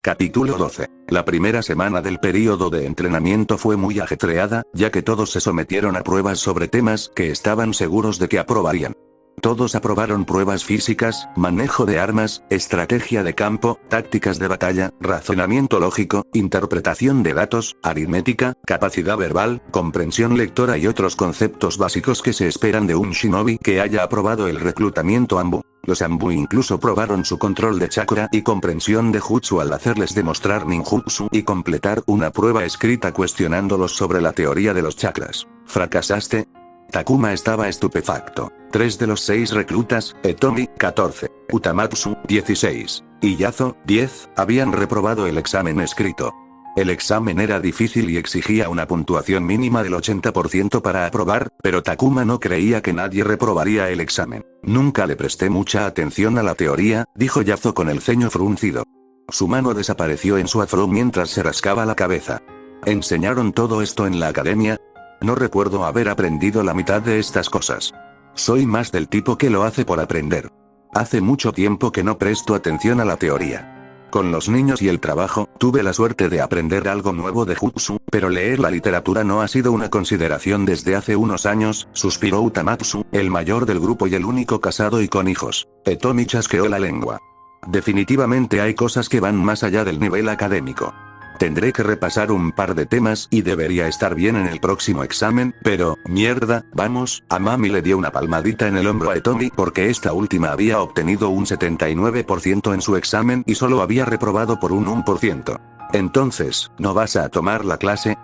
Capítulo 12. La primera semana del período de entrenamiento fue muy ajetreada, ya que todos se sometieron a pruebas sobre temas que estaban seguros de que aprobarían. Todos aprobaron pruebas físicas, manejo de armas, estrategia de campo, tácticas de batalla, razonamiento lógico, interpretación de datos, aritmética, capacidad verbal, comprensión lectora y otros conceptos básicos que se esperan de un shinobi que haya aprobado el reclutamiento Anbu. Los Anbu incluso probaron su control de chakra y comprensión de jutsu al hacerles demostrar ninjutsu y completar una prueba escrita cuestionándolos sobre la teoría de los chakras. ¿Fracasaste? Takuma estaba estupefacto. 3 de los 6 reclutas, Etomi, 14, Utamatsu, 16, y Yazo, 10, habían reprobado el examen escrito. El examen era difícil y exigía una puntuación mínima del 80% para aprobar, pero Takuma no creía que nadie reprobaría el examen. Nunca le presté mucha atención a la teoría, dijo Yazo con el ceño fruncido. Su mano desapareció en su afro mientras se rascaba la cabeza. ¿Enseñaron todo esto en la academia? No recuerdo haber aprendido la mitad de estas cosas. Soy más del tipo que lo hace por aprender. Hace mucho tiempo que no presto atención a la teoría. Con los niños y el trabajo, tuve la suerte de aprender algo nuevo de jutsu, pero leer la literatura no ha sido una consideración desde hace unos años, suspiró Utamatsu, el mayor del grupo y el único casado y con hijos. Etomi chasqueó la lengua. Definitivamente hay cosas que van más allá del nivel académico. Tendré que repasar un par de temas y debería estar bien en el próximo examen, pero, mierda, vamos, Amami le dio una palmadita en el hombro a Etomi porque esta última había obtenido un 79% en su examen y solo había reprobado por un 1%. Entonces, ¿no vas a tomar la clase?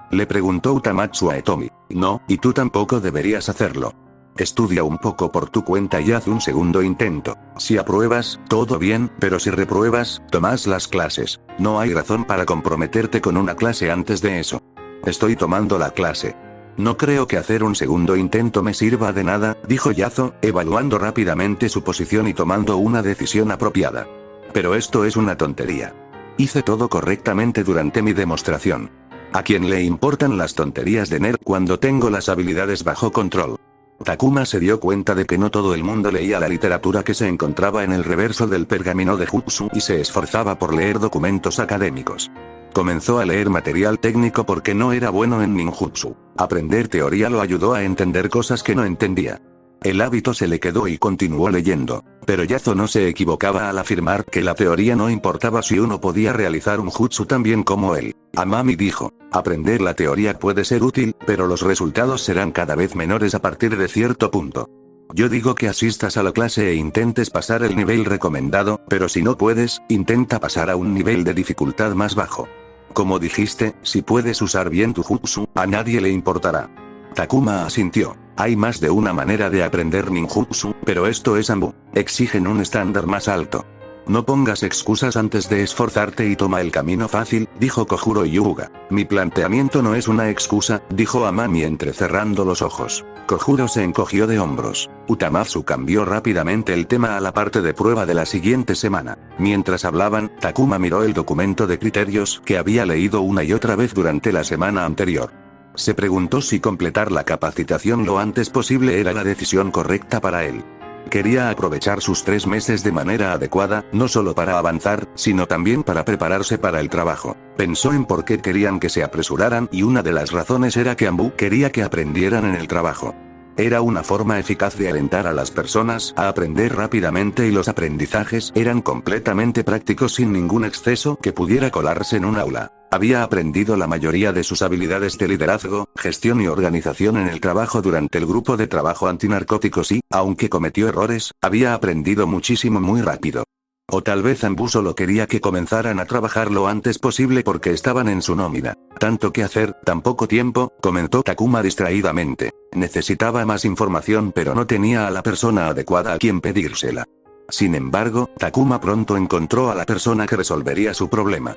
Le preguntó Utamatsu a Etomi. No, y tú tampoco deberías hacerlo. Estudia un poco por tu cuenta y haz un segundo intento. Si apruebas, todo bien, pero si repruebas, tomas las clases. No hay razón para comprometerte con una clase antes de eso. Estoy tomando la clase. No creo que hacer un segundo intento me sirva de nada, dijo Yazo, evaluando rápidamente su posición y tomando una decisión apropiada. Pero esto es una tontería. Hice todo correctamente durante mi demostración. ¿A quién le importan las tonterías de nerd cuando tengo las habilidades bajo control? Takuma se dio cuenta de que no todo el mundo leía la literatura que se encontraba en el reverso del pergamino de jutsu y se esforzaba por leer documentos académicos. Comenzó a leer material técnico porque no era bueno en ninjutsu. Aprender teoría lo ayudó a entender cosas que no entendía. El hábito se le quedó y continuó leyendo. Pero Yazo no se equivocaba al afirmar que la teoría no importaba si uno podía realizar un jutsu tan bien como él. Amami dijo, aprender la teoría puede ser útil, pero los resultados serán cada vez menores a partir de cierto punto. Yo digo que asistas a la clase e intentes pasar el nivel recomendado, pero si no puedes, intenta pasar a un nivel de dificultad más bajo. Como dijiste, si puedes usar bien tu jutsu, a nadie le importará. Takuma asintió. Hay más de una manera de aprender ninjutsu, pero esto es Anbu. Exigen un estándar más alto. No pongas excusas antes de esforzarte y toma el camino fácil, dijo Kojuro Yuga. Mi planteamiento no es una excusa, dijo Amami entrecerrando los ojos. Kojuro se encogió de hombros. Utamatsu cambió rápidamente el tema a la parte de prueba de la siguiente semana. Mientras hablaban, Takuma miró el documento de criterios que había leído una y otra vez durante la semana anterior. Se preguntó si completar la capacitación lo antes posible era la decisión correcta para él. Quería aprovechar sus 3 meses de manera adecuada, no solo para avanzar, sino también para prepararse para el trabajo. Pensó en por qué querían que se apresuraran y una de las razones era que Anbu quería que aprendieran en el trabajo. Era una forma eficaz de alentar a las personas a aprender rápidamente y los aprendizajes eran completamente prácticos sin ningún exceso que pudiera colarse en un aula. Había aprendido la mayoría de sus habilidades de liderazgo, gestión y organización en el trabajo durante el grupo de trabajo antinarcóticos y, aunque cometió errores, había aprendido muchísimo muy rápido. O tal vez Anbu solo quería que comenzaran a trabajar lo antes posible porque estaban en su nómina. Tanto que hacer, tan poco tiempo, comentó Takuma distraídamente. Necesitaba más información pero no tenía a la persona adecuada a quien pedírsela. Sin embargo, Takuma pronto encontró a la persona que resolvería su problema.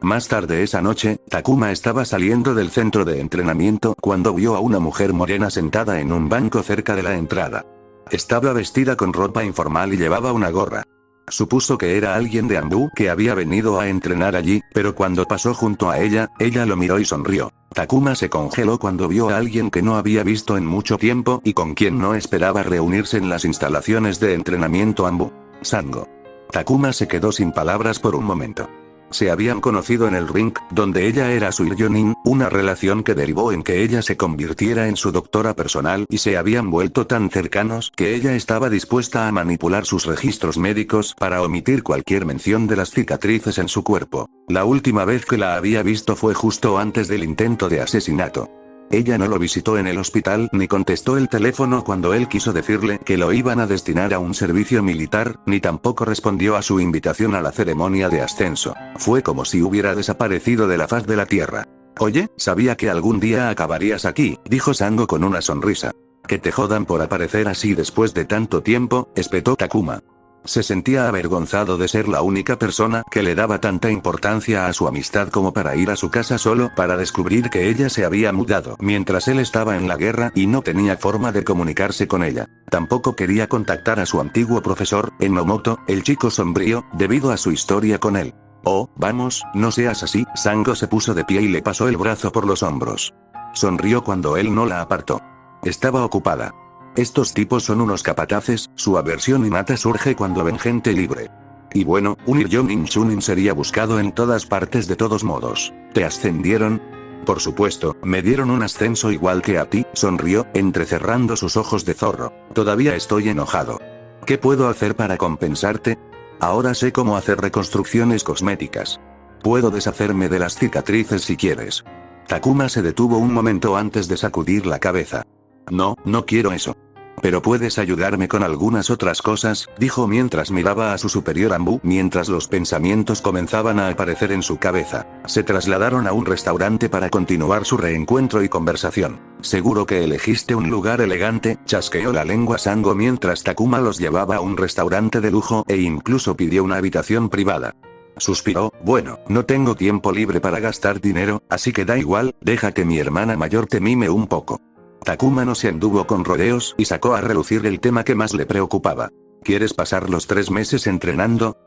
Más tarde esa noche, Takuma estaba saliendo del centro de entrenamiento cuando vio a una mujer morena sentada en un banco cerca de la entrada. Estaba vestida con ropa informal y llevaba una gorra. Supuso que era alguien de Anbu que había venido a entrenar allí, pero cuando pasó junto a ella lo miró y sonrió. Takuma se congeló cuando vio a alguien que no había visto en mucho tiempo y con quien no esperaba reunirse en las instalaciones de entrenamiento Anbu. Sango. Takuma se quedó sin palabras por un momento. Se habían conocido en el ring, donde ella era su Iryonin, una relación que derivó en que ella se convirtiera en su doctora personal y se habían vuelto tan cercanos que ella estaba dispuesta a manipular sus registros médicos para omitir cualquier mención de las cicatrices en su cuerpo. La última vez que la había visto fue justo antes del intento de asesinato. Ella no lo visitó en el hospital ni contestó el teléfono cuando él quiso decirle que lo iban a destinar a un servicio militar, ni tampoco respondió a su invitación a la ceremonia de ascenso. Fue como si hubiera desaparecido de la faz de la tierra. Oye, sabía que algún día acabarías aquí, dijo Sango con una sonrisa. Que te jodan por aparecer así después de tanto tiempo, espetó Takuma. Se sentía avergonzado de ser la única persona que le daba tanta importancia a su amistad como para ir a su casa solo para descubrir que ella se había mudado mientras él estaba en la guerra y no tenía forma de comunicarse con ella. Tampoco quería contactar a su antiguo profesor, Enomoto, el chico sombrío, debido a su historia con él. Oh, vamos, no seas así. Sango se puso de pie y le pasó el brazo por los hombros. Sonrió cuando él no la apartó. Estaba ocupada. Estos tipos son unos capataces, su aversión innata surge cuando ven gente libre. Y bueno, un Iryonin Chunin sería buscado en todas partes de todos modos. ¿Te ascendieron? Por supuesto, me dieron un ascenso igual que a ti, sonrió, entrecerrando sus ojos de zorro. Todavía estoy enojado. ¿Qué puedo hacer para compensarte? Ahora sé cómo hacer reconstrucciones cosméticas. Puedo deshacerme de las cicatrices si quieres. Takuma se detuvo un momento antes de sacudir la cabeza. No, no quiero eso. Pero puedes ayudarme con algunas otras cosas, dijo mientras miraba a su superior Anbu, mientras los pensamientos comenzaban a aparecer en su cabeza. Se trasladaron a un restaurante para continuar su reencuentro y conversación. Seguro que elegiste un lugar elegante, chasqueó la lengua Sango mientras Takuma los llevaba a un restaurante de lujo e incluso pidió una habitación privada. Suspiró, bueno, no tengo tiempo libre para gastar dinero, así que da igual, deja que mi hermana mayor te mime un poco. Takuma no se anduvo con rodeos y sacó a relucir el tema que más le preocupaba. ¿Quieres pasar los 3 meses entrenando?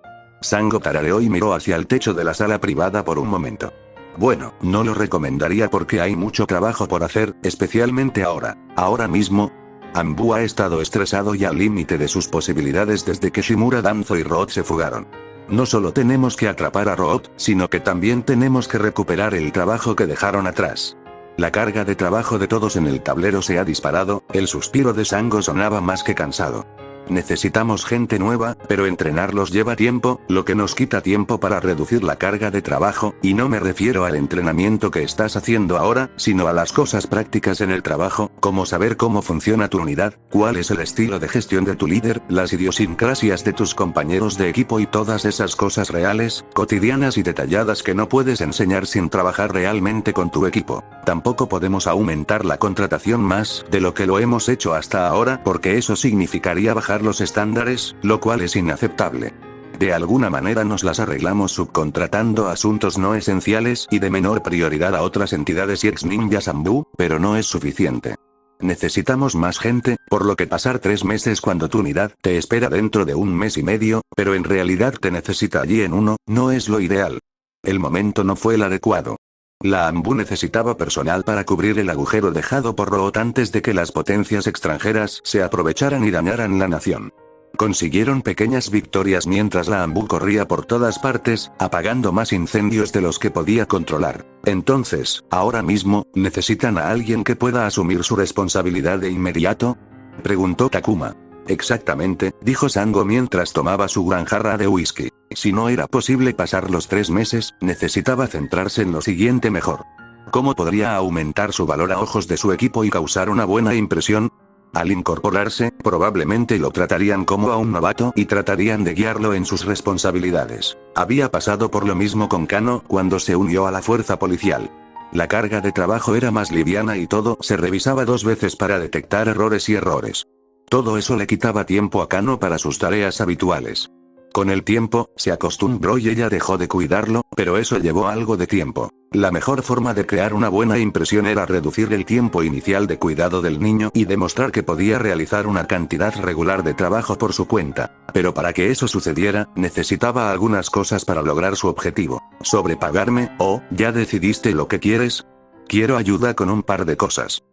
Sango tarareó y miró hacia el techo de la sala privada por un momento. Bueno, no lo recomendaría porque hay mucho trabajo por hacer, especialmente ahora. Ahora mismo. Anbu ha estado estresado y al límite de sus posibilidades desde que Shimura Danzo y Root se fugaron. No solo tenemos que atrapar a Root, sino que también tenemos que recuperar el trabajo que dejaron atrás. La carga de trabajo de todos en el tablero se ha disparado, el suspiro de Sango sonaba más que cansado. Necesitamos gente nueva, pero entrenarlos lleva tiempo, lo que nos quita tiempo para reducir la carga de trabajo, y no me refiero al entrenamiento que estás haciendo ahora, sino a las cosas prácticas en el trabajo, como saber cómo funciona tu unidad, cuál es el estilo de gestión de tu líder, las idiosincrasias de tus compañeros de equipo y todas esas cosas reales, cotidianas y detalladas que no puedes enseñar sin trabajar realmente con tu equipo. Tampoco podemos aumentar la contratación más de lo que lo hemos hecho hasta ahora porque eso significaría bajar los estándares, lo cual es inaceptable. De alguna manera nos las arreglamos subcontratando asuntos no esenciales y de menor prioridad a otras entidades y ex-ninjas Anbu, pero no es suficiente. Necesitamos más gente, por lo que pasar 3 meses cuando tu unidad te espera dentro de 1 mes y medio, pero en realidad te necesita allí en 1, no es lo ideal. El momento no fue el adecuado. La Anbu necesitaba personal para cubrir el agujero dejado por Root antes de que las potencias extranjeras se aprovecharan y dañaran la nación. Consiguieron pequeñas victorias mientras la Anbu corría por todas partes, apagando más incendios de los que podía controlar. Entonces, ahora mismo, ¿necesitan a alguien que pueda asumir su responsabilidad de inmediato? Preguntó Takuma. Exactamente, dijo Sango mientras tomaba su gran jarra de whisky. Si no era posible pasar los 3 meses, necesitaba centrarse en lo siguiente mejor. ¿Cómo podría aumentar su valor a ojos de su equipo y causar una buena impresión? Al incorporarse, probablemente lo tratarían como a un novato y tratarían de guiarlo en sus responsabilidades. Había pasado por lo mismo con Kano cuando se unió a la fuerza policial. La carga de trabajo era más liviana y todo se revisaba 2 veces para detectar errores y errores. Todo eso le quitaba tiempo a Kano para sus tareas habituales. Con el tiempo, se acostumbró y ella dejó de cuidarlo, pero eso llevó algo de tiempo. La mejor forma de crear una buena impresión era reducir el tiempo inicial de cuidado del niño y demostrar que podía realizar una cantidad regular de trabajo por su cuenta. Pero para que eso sucediera, necesitaba algunas cosas para lograr su objetivo. ¿Sobrepagarme? ¿O, ya decidiste lo que quieres? Quiero ayuda con un par de cosas.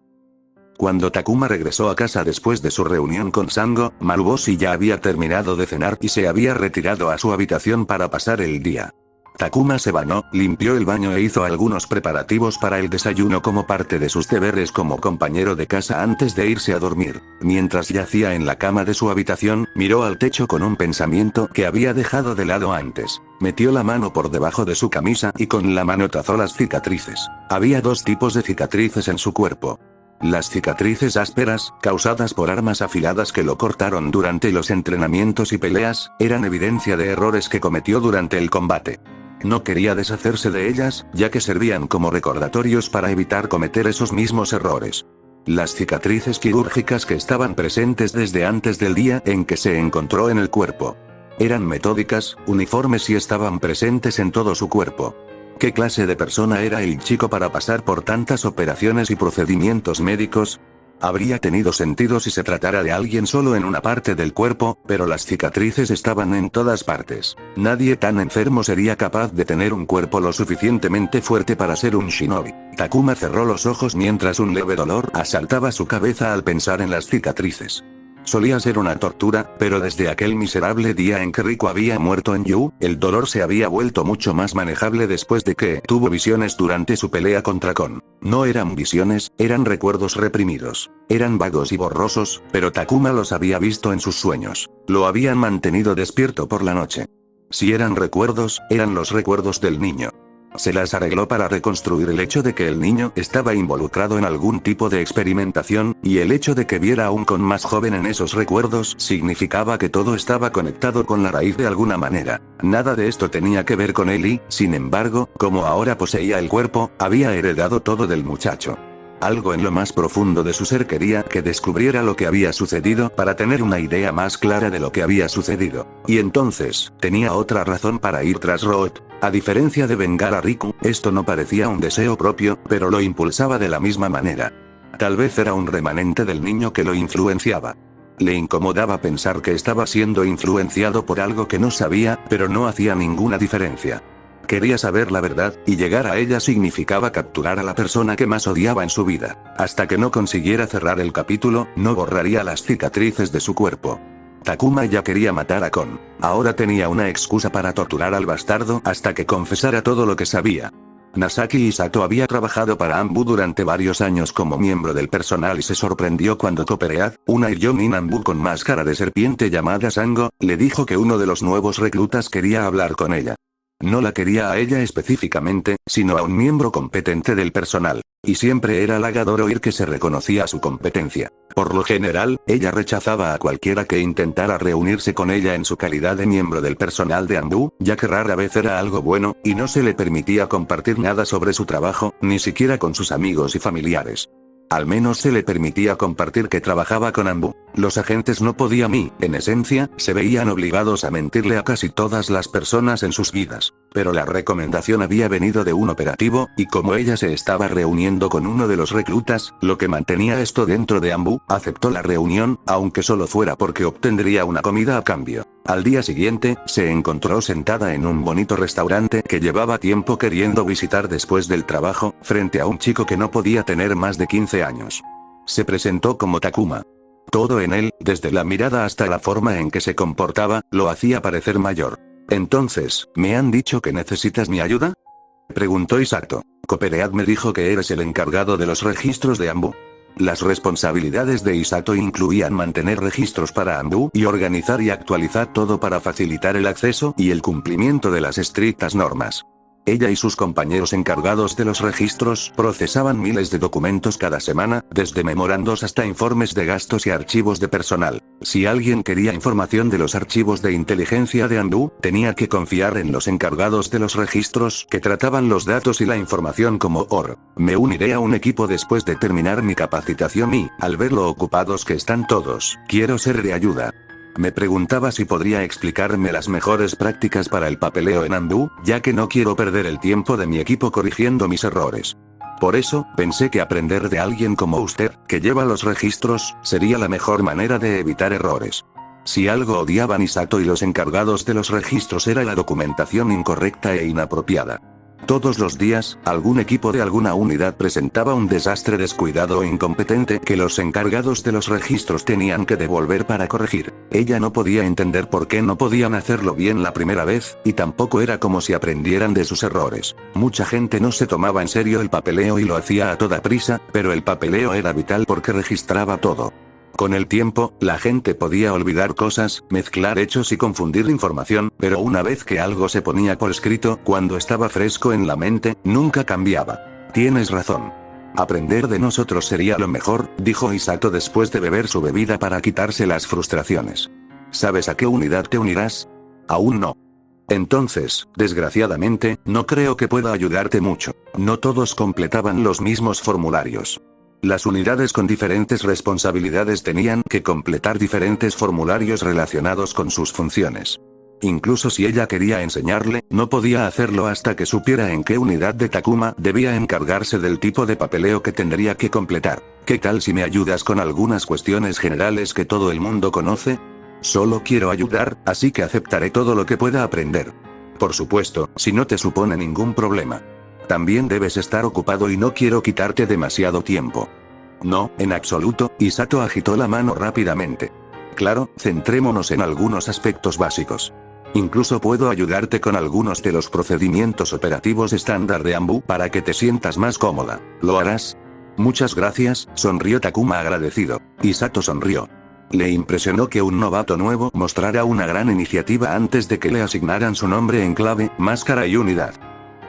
Cuando Takuma regresó a casa después de su reunión con Sango, Maruboshi ya había terminado de cenar y se había retirado a su habitación para pasar el día. Takuma se bañó, limpió el baño e hizo algunos preparativos para el desayuno como parte de sus deberes como compañero de casa antes de irse a dormir. Mientras yacía en la cama de su habitación, miró al techo con un pensamiento que había dejado de lado antes. Metió la mano por debajo de su camisa y con la mano trazó las cicatrices. Había dos tipos de cicatrices en su cuerpo. Las cicatrices ásperas, causadas por armas afiladas que lo cortaron durante los entrenamientos y peleas, eran evidencia de errores que cometió durante el combate. No quería deshacerse de ellas, ya que servían como recordatorios para evitar cometer esos mismos errores. Las cicatrices quirúrgicas que estaban presentes desde antes del día en que se encontró en el cuerpo. Eran metódicas, uniformes y estaban presentes en todo su cuerpo. ¿Qué clase de persona era el chico para pasar por tantas operaciones y procedimientos médicos? Habría tenido sentido si se tratara de alguien solo en una parte del cuerpo, pero las cicatrices estaban en todas partes. Nadie tan enfermo sería capaz de tener un cuerpo lo suficientemente fuerte para ser un shinobi. Takuma cerró los ojos mientras un leve dolor asaltaba su cabeza al pensar en las cicatrices. Solía ser una tortura, pero desde aquel miserable día en que Riku había muerto en Yu, el dolor se había vuelto mucho más manejable después de que tuvo visiones durante su pelea contra Kon. No eran visiones, eran recuerdos reprimidos. Eran vagos y borrosos, pero Takuma los había visto en sus sueños. Lo habían mantenido despierto por la noche. Si eran recuerdos, eran los recuerdos del niño. Se las arregló para reconstruir el hecho de que el niño estaba involucrado en algún tipo de experimentación, y el hecho de que viera a un Kon más joven en esos recuerdos significaba que todo estaba conectado con la raíz de alguna manera. Nada de esto tenía que ver con él y, sin embargo, como ahora poseía el cuerpo, había heredado todo del muchacho. Algo en lo más profundo de su ser quería que descubriera lo que había sucedido para tener una idea más clara de lo que había sucedido. Y entonces, tenía otra razón para ir tras Roth. A diferencia de vengar a Riku, esto no parecía un deseo propio, pero lo impulsaba de la misma manera. Tal vez era un remanente del niño que lo influenciaba. Le incomodaba pensar que estaba siendo influenciado por algo que no sabía, pero no hacía ninguna diferencia. Quería saber la verdad, y llegar a ella significaba capturar a la persona que más odiaba en su vida. Hasta que no consiguiera cerrar el capítulo, no borraría las cicatrices de su cuerpo. Takuma ya quería matar a Kon. Ahora tenía una excusa para torturar al bastardo hasta que confesara todo lo que sabía. Nasaki Sato había trabajado para Anbu durante varios años como miembro del personal y se sorprendió cuando Copperhead, una Iryonin Anbu con máscara de serpiente llamada Sango, le dijo que uno de los nuevos reclutas quería hablar con ella. No la quería a ella específicamente, sino a un miembro competente del personal. Y siempre era halagador oír que se reconocía su competencia. Por lo general, ella rechazaba a cualquiera que intentara reunirse con ella en su calidad de miembro del personal de Anbu, ya que rara vez era algo bueno, y no se le permitía compartir nada sobre su trabajo, ni siquiera con sus amigos y familiares. Al menos se le permitía compartir que trabajaba con Anbu. Los agentes no podían y, en esencia, se veían obligados a mentirle a casi todas las personas en sus vidas. Pero la recomendación había venido de un operativo, y como ella se estaba reuniendo con uno de los reclutas, lo que mantenía esto dentro de Anbu, aceptó la reunión, aunque solo fuera porque obtendría una comida a cambio. Al día siguiente, se encontró sentada en un bonito restaurante que llevaba tiempo queriendo visitar después del trabajo, frente a un chico que no podía tener más de 15 años. Se presentó como Takuma. Todo en él, desde la mirada hasta la forma en que se comportaba, lo hacía parecer mayor. Entonces, ¿me han dicho que necesitas mi ayuda?, preguntó Isato. Copperhead me dijo que eres el encargado de los registros de Anbu. Las responsabilidades de Isato incluían mantener registros para Anbu y organizar y actualizar todo para facilitar el acceso y el cumplimiento de las estrictas normas. Ella y sus compañeros encargados de los registros procesaban miles de documentos cada semana, desde memorandos hasta informes de gastos y archivos de personal. Si alguien quería información de los archivos de inteligencia de Anbu, tenía que confiar en los encargados de los registros que trataban los datos y la información como OR. Me uniré a un equipo después de terminar mi capacitación y, al ver lo ocupados que están todos, quiero ser de ayuda. Me preguntaba si podría explicarme las mejores prácticas para el papeleo en Anbu, ya que no quiero perder el tiempo de mi equipo corrigiendo mis errores. Por eso, pensé que aprender de alguien como usted, que lleva los registros, sería la mejor manera de evitar errores. Si algo odiaban Isato y los encargados de los registros era la documentación incorrecta e inapropiada. Todos los días, algún equipo de alguna unidad presentaba un desastre descuidado o incompetente que los encargados de los registros tenían que devolver para corregir. Ella no podía entender por qué no podían hacerlo bien la primera vez, y tampoco era como si aprendieran de sus errores. Mucha gente no se tomaba en serio el papeleo y lo hacía a toda prisa, pero el papeleo era vital porque registraba todo. Con el tiempo, la gente podía olvidar cosas, mezclar hechos y confundir información, pero una vez que algo se ponía por escrito, cuando estaba fresco en la mente, nunca cambiaba. Tienes razón. Aprender de nosotros sería lo mejor, dijo Hisato después de beber su bebida para quitarse las frustraciones. ¿Sabes a qué unidad te unirás? Aún no. Entonces, desgraciadamente, no creo que pueda ayudarte mucho. No todos completaban los mismos formularios. Las unidades con diferentes responsabilidades tenían que completar diferentes formularios relacionados con sus funciones. Incluso si ella quería enseñarle, no podía hacerlo hasta que supiera en qué unidad de Takuma debía encargarse del tipo de papeleo que tendría que completar. ¿Qué tal si me ayudas con algunas cuestiones generales que todo el mundo conoce? Solo quiero ayudar, así que aceptaré todo lo que pueda aprender. Por supuesto, si no te supone ningún problema. También debes estar ocupado y no quiero quitarte demasiado tiempo. No, en absoluto, Hisato agitó la mano rápidamente. Claro, centrémonos en algunos aspectos básicos. Incluso puedo ayudarte con algunos de los procedimientos operativos estándar de ANBU para que te sientas más cómoda. ¿Lo harás? Muchas gracias, sonrió Takuma agradecido. Hisato sonrió. Le impresionó que un novato nuevo mostrara una gran iniciativa antes de que le asignaran su nombre en clave, máscara y unidad.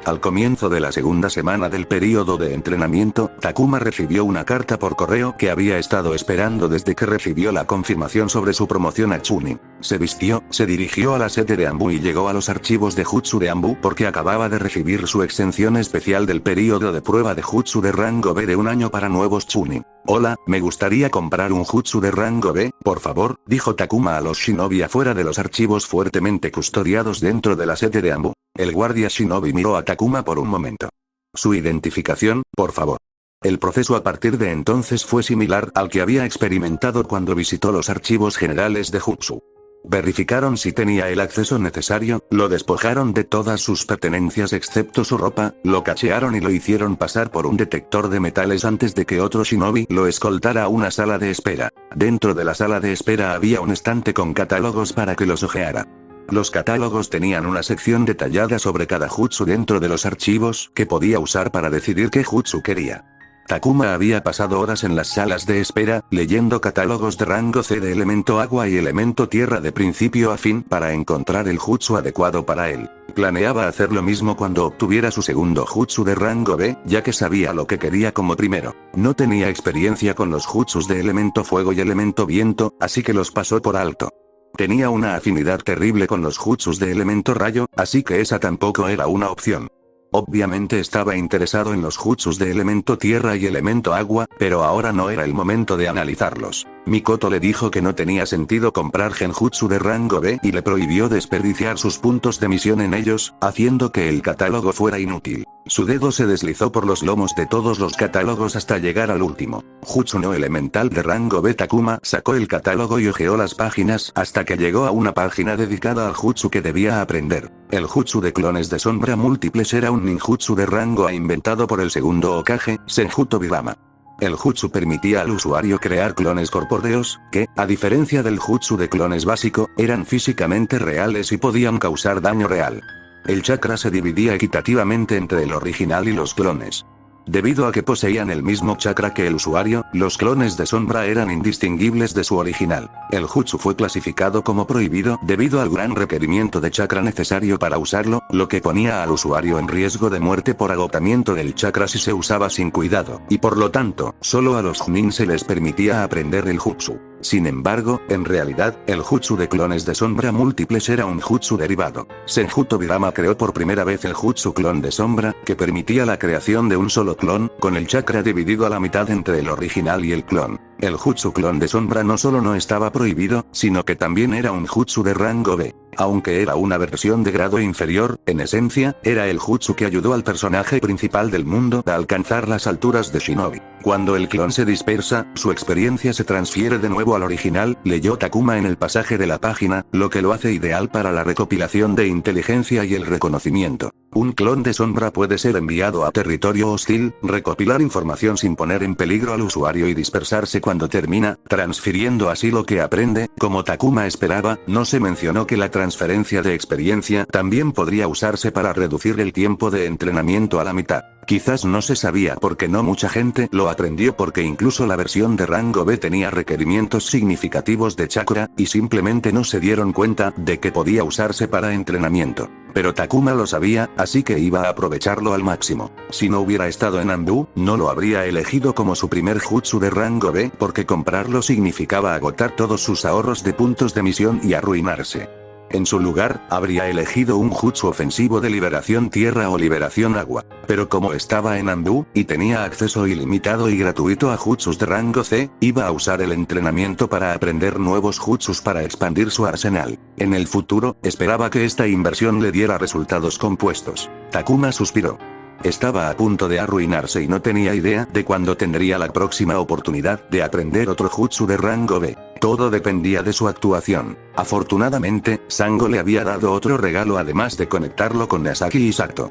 Al comienzo de la segunda semana del período de entrenamiento, Takuma recibió una carta por correo que había estado esperando desde que recibió la confirmación sobre su promoción a Chunin. Se vistió, se dirigió a la sede de ANBU y llegó a los archivos de Jutsu de ANBU porque acababa de recibir su exención especial del período de prueba de Jutsu de rango B de un año para nuevos Chunin. Hola, me gustaría comprar un Jutsu de rango B, por favor, dijo Takuma a los shinobi afuera de los archivos fuertemente custodiados dentro de la sede de ANBU. El guardia shinobi miró a Takuma por un momento. Su identificación, por favor. El proceso a partir de entonces fue similar al que había experimentado cuando visitó los archivos generales de Jutsu. Verificaron si tenía el acceso necesario, lo despojaron de todas sus pertenencias excepto su ropa, lo cachearon y lo hicieron pasar por un detector de metales antes de que otro shinobi lo escoltara a una sala de espera. Dentro de la sala de espera había un estante con catálogos para que los hojeara. Los catálogos tenían una sección detallada sobre cada jutsu dentro de los archivos que podía usar para decidir qué jutsu quería. Takuma había pasado horas en las salas de espera, leyendo catálogos de rango C de elemento agua y elemento tierra de principio a fin para encontrar el jutsu adecuado para él. Planeaba hacer lo mismo cuando obtuviera su segundo jutsu de rango B, ya que sabía lo que quería como primero. No tenía experiencia con los jutsus de elemento fuego y elemento viento, así que los pasó por alto. Tenía una afinidad terrible con los jutsus de elemento rayo, así que esa tampoco era una opción. Obviamente estaba interesado en los jutsus de elemento tierra y elemento agua, pero ahora no era el momento de analizarlos. Mikoto le dijo que no tenía sentido comprar genjutsu de rango B y le prohibió desperdiciar sus puntos de misión en ellos, haciendo que el catálogo fuera inútil. Su dedo se deslizó por los lomos de todos los catálogos hasta llegar al último. Jutsu no elemental de rango B. Takuma sacó el catálogo y hojeó las páginas hasta que llegó a una página dedicada al jutsu que debía aprender. El jutsu de clones de sombra múltiples era un ninjutsu de rango A inventado por el segundo Hokage, Senjuto Birama. El jutsu permitía al usuario crear clones corpóreos, que, a diferencia del jutsu de clones básico, eran físicamente reales y podían causar daño real. El chakra se dividía equitativamente entre el original y los clones. Debido a que poseían el mismo chakra que el usuario, los clones de sombra eran indistinguibles de su original. El jutsu fue clasificado como prohibido debido al gran requerimiento de chakra necesario para usarlo, lo que ponía al usuario en riesgo de muerte por agotamiento del chakra si se usaba sin cuidado, y por lo tanto, solo a los Chunin se les permitía aprender el jutsu. Sin embargo, en realidad, el jutsu de clones de sombra múltiples era un jutsu derivado. Senjuto Birama creó por primera vez el jutsu clon de sombra, que permitía la creación de un solo clon, con el chakra dividido a la mitad entre el original y el clon. El jutsu clon de sombra no solo no estaba prohibido, sino que también era un jutsu de rango B. Aunque era una versión de grado inferior, en esencia, era el jutsu que ayudó al personaje principal del mundo a alcanzar las alturas de Shinobi. Cuando el clon se dispersa, su experiencia se transfiere de nuevo al original, leyó Takuma en el pasaje de la página, lo que lo hace ideal para la recopilación de inteligencia y el reconocimiento. Un clon de sombra puede ser enviado a territorio hostil, recopilar información sin poner en peligro al usuario y dispersarse cuando termina, transfiriendo así lo que aprende. Como Takuma esperaba, no se mencionó que la transferencia de experiencia también podría usarse para reducir el tiempo de entrenamiento a la mitad. Quizás no se sabía porque no mucha gente lo aprendió, porque incluso la versión de rango B tenía requerimientos significativos de chakra, y simplemente no se dieron cuenta de que podía usarse para entrenamiento. Pero Takuma lo sabía, así que iba a aprovecharlo al máximo. Si no hubiera estado en Anbu, no lo habría elegido como su primer jutsu de rango B, porque comprarlo significaba agotar todos sus ahorros de puntos de misión y arruinarse. En su lugar, habría elegido un jutsu ofensivo de liberación tierra o liberación agua. Pero como estaba en Anbu, y tenía acceso ilimitado y gratuito a jutsus de rango C, iba a usar el entrenamiento para aprender nuevos jutsus para expandir su arsenal. En el futuro, esperaba que esta inversión le diera resultados compuestos. Takuma suspiró. Estaba a punto de arruinarse y no tenía idea de cuándo tendría la próxima oportunidad de aprender otro jutsu de rango B. Todo dependía de su actuación. Afortunadamente, Sango le había dado otro regalo además de conectarlo con Nasaki y Sato.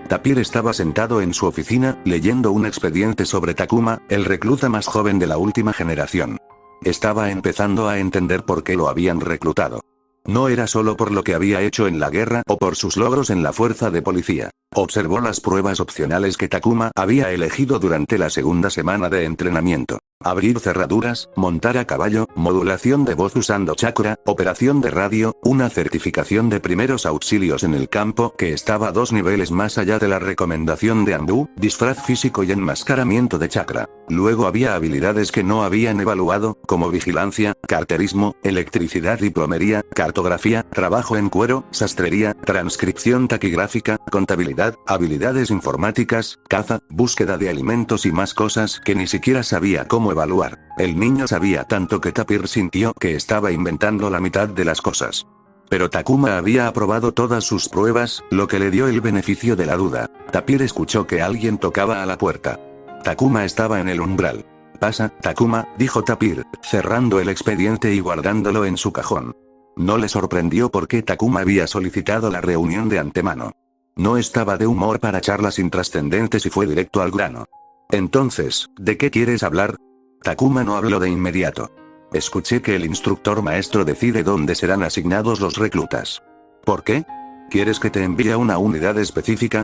Tapir estaba sentado en su oficina, leyendo un expediente sobre Takuma, el recluta más joven de la última generación. Estaba empezando a entender por qué lo habían reclutado. No era solo por lo que había hecho en la guerra o por sus logros en la fuerza de policía. Observó las pruebas opcionales que Takuma había elegido durante la segunda semana de entrenamiento. Abrir cerraduras, montar a caballo, modulación de voz usando chakra, operación de radio, una certificación de primeros auxilios en el campo que estaba 2 niveles más allá de la recomendación de Anbu, disfraz físico y enmascaramiento de chakra. Luego había habilidades que no habían evaluado, como vigilancia, carterismo, electricidad y plomería, cartografía, trabajo en cuero, sastrería, transcripción taquigráfica, contabilidad, habilidades informáticas, caza, búsqueda de alimentos y más cosas que ni siquiera sabía cómo evaluar. El niño sabía tanto que Tapir sintió que estaba inventando la mitad de las cosas. Pero Takuma había aprobado todas sus pruebas, lo que le dio el beneficio de la duda. Tapir escuchó que alguien tocaba a la puerta. Takuma estaba en el umbral. «Pasa, Takuma», dijo Tapir, cerrando el expediente y guardándolo en su cajón. No le sorprendió porque Takuma había solicitado la reunión de antemano. No estaba de humor para charlas intrascendentes y fue directo al grano. «Entonces, ¿de qué quieres hablar?» Takuma no habló de inmediato. «Escuché que el instructor maestro decide dónde serán asignados los reclutas». «¿Por qué? ¿Quieres que te envíe a una unidad específica?»,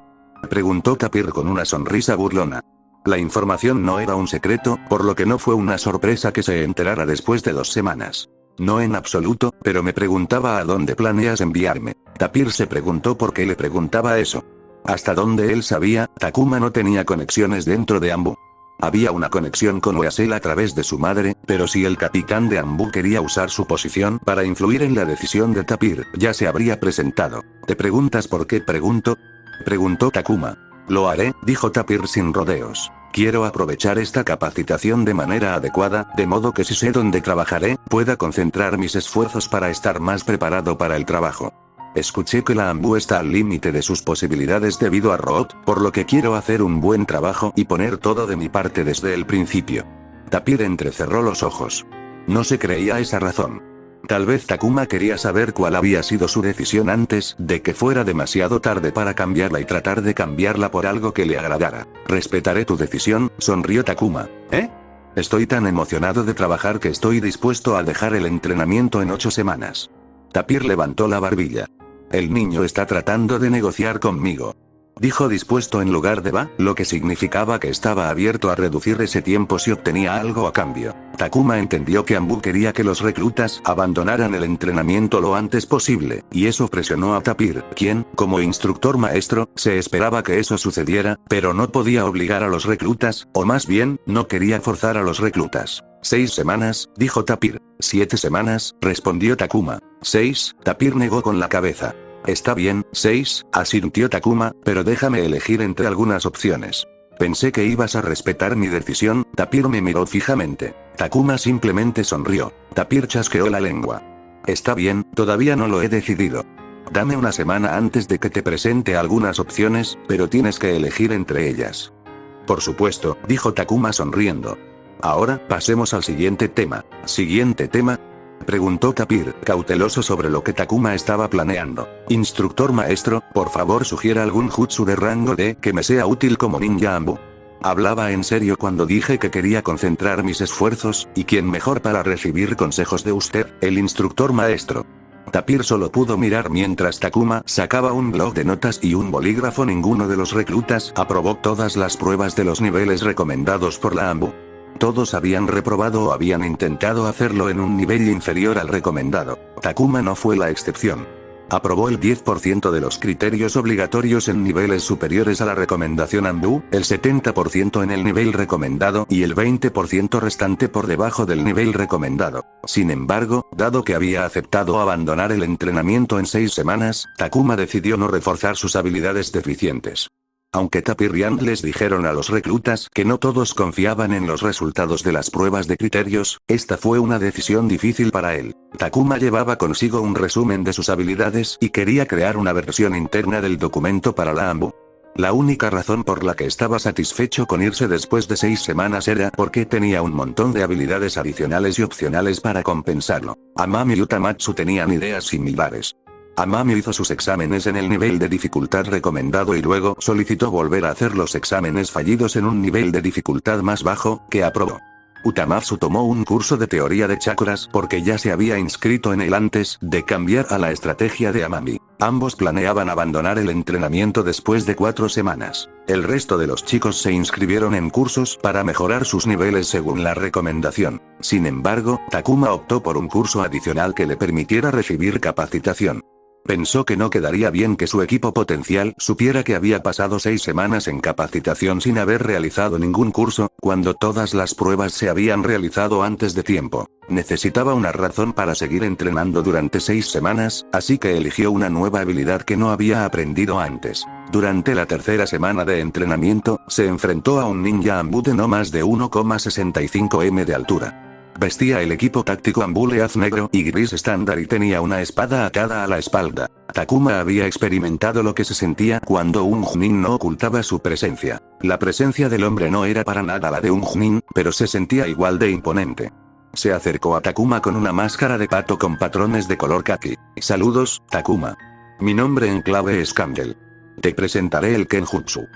preguntó Tapir con una sonrisa burlona. La información no era un secreto, por lo que no fue una sorpresa que se enterara después de 2 semanas. «No en absoluto, pero me preguntaba a dónde planeas enviarme». Tapir se preguntó por qué le preguntaba eso. Hasta donde él sabía, Takuma no tenía conexiones dentro de Anbu. Había una conexión con Oasel a través de su madre, pero si el capitán de Anbu quería usar su posición para influir en la decisión de Tapir, ya se habría presentado. ¿Te preguntas por qué pregunto?, preguntó Takuma. «Lo haré», dijo Tapir sin rodeos. «Quiero aprovechar esta capacitación de manera adecuada, de modo que si sé dónde trabajaré, pueda concentrar mis esfuerzos para estar más preparado para el trabajo. Escuché que la Anbu está al límite de sus posibilidades debido a Root, por lo que quiero hacer un buen trabajo y poner todo de mi parte desde el principio». Tapir entrecerró los ojos. No se creía esa razón. Tal vez Takuma quería saber cuál había sido su decisión antes de que fuera demasiado tarde para cambiarla y tratar de cambiarla por algo que le agradara. «Respetaré tu decisión», sonrió Takuma. «¿Eh? Estoy tan emocionado de trabajar que estoy dispuesto a dejar el entrenamiento en 8 semanas». Tapir levantó la barbilla. «El niño está tratando de negociar conmigo», dijo dispuesto en lugar de va, lo que significaba que estaba abierto a reducir ese tiempo si obtenía algo a cambio. Takuma entendió que Anbu quería que los reclutas abandonaran el entrenamiento lo antes posible, y eso presionó a Tapir, quien, como instructor maestro, se esperaba que eso sucediera, pero no podía obligar a los reclutas, o más bien, no quería forzar a los reclutas. 6 semanas, dijo Tapir. 7 semanas, respondió Takuma. 6, Tapir negó con la cabeza. «Está bien, 6, asintió Takuma, pero déjame elegir entre algunas opciones». «Pensé que ibas a respetar mi decisión», Tapir me miró fijamente. Takuma simplemente sonrió. Tapir chasqueó la lengua. «Está bien, todavía no lo he decidido. Dame una semana antes de que te presente algunas opciones, pero tienes que elegir entre ellas». «Por supuesto», dijo Takuma sonriendo. «Ahora, pasemos al siguiente tema». «¿Siguiente tema?». Preguntó Tapir, cauteloso sobre lo que Takuma estaba planeando. Instructor maestro, por favor sugiera algún jutsu de rango D que me sea útil como ninja Ambu. Hablaba en serio cuando dije que quería concentrar mis esfuerzos, y quién mejor para recibir consejos de usted, el instructor maestro. Tapir solo pudo mirar mientras Takuma sacaba un bloc de notas y un bolígrafo. Ninguno de los reclutas aprobó todas las pruebas de los niveles recomendados por la AMBU. Todos habían reprobado o habían intentado hacerlo en un nivel inferior al recomendado. Takuma no fue la excepción. Aprobó el 10% de los criterios obligatorios en niveles superiores a la recomendación AMBU, el 70% en el nivel recomendado y el 20% restante por debajo del nivel recomendado. Sin embargo, dado que había aceptado abandonar el entrenamiento en 6 semanas, Takuma decidió no reforzar sus habilidades deficientes. Aunque Tapir y Ant les dijeron a los reclutas que no todos confiaban en los resultados de las pruebas de criterios, esta fue una decisión difícil para él. Takuma llevaba consigo un resumen de sus habilidades y quería crear una versión interna del documento para la AMBU. La única razón por la que estaba satisfecho con irse después de 6 semanas era porque tenía un montón de habilidades adicionales y opcionales para compensarlo. Amami y Utamatsu tenían ideas similares. Amami hizo sus exámenes en el nivel de dificultad recomendado y luego solicitó volver a hacer los exámenes fallidos en un nivel de dificultad más bajo, que aprobó. Utamatsu tomó un curso de teoría de chakras porque ya se había inscrito en él antes de cambiar a la estrategia de Amami. Ambos planeaban abandonar el entrenamiento después de 4 semanas. El resto de los chicos se inscribieron en cursos para mejorar sus niveles según la recomendación. Sin embargo, Takuma optó por un curso adicional que le permitiera recibir capacitación. Pensó que no quedaría bien que su equipo potencial supiera que había pasado 6 semanas en capacitación sin haber realizado ningún curso, cuando todas las pruebas se habían realizado antes de tiempo. Necesitaba una razón para seguir entrenando durante 6 semanas, así que eligió una nueva habilidad que no había aprendido antes. Durante la tercera semana de entrenamiento, se enfrentó a un ninja Ambu de no más de 1,65 m de altura. Vestía el equipo táctico ambuleaz negro y gris estándar y tenía una espada atada a la espalda. Takuma había experimentado lo que se sentía cuando un Chunin no ocultaba su presencia. La presencia del hombre no era para nada la de un Chunin, pero se sentía igual de imponente. Se acercó a Takuma con una máscara de pato con patrones de color kaki. Saludos, Takuma. Mi nombre en clave es Kangel. Te presentaré el Kenjutsu.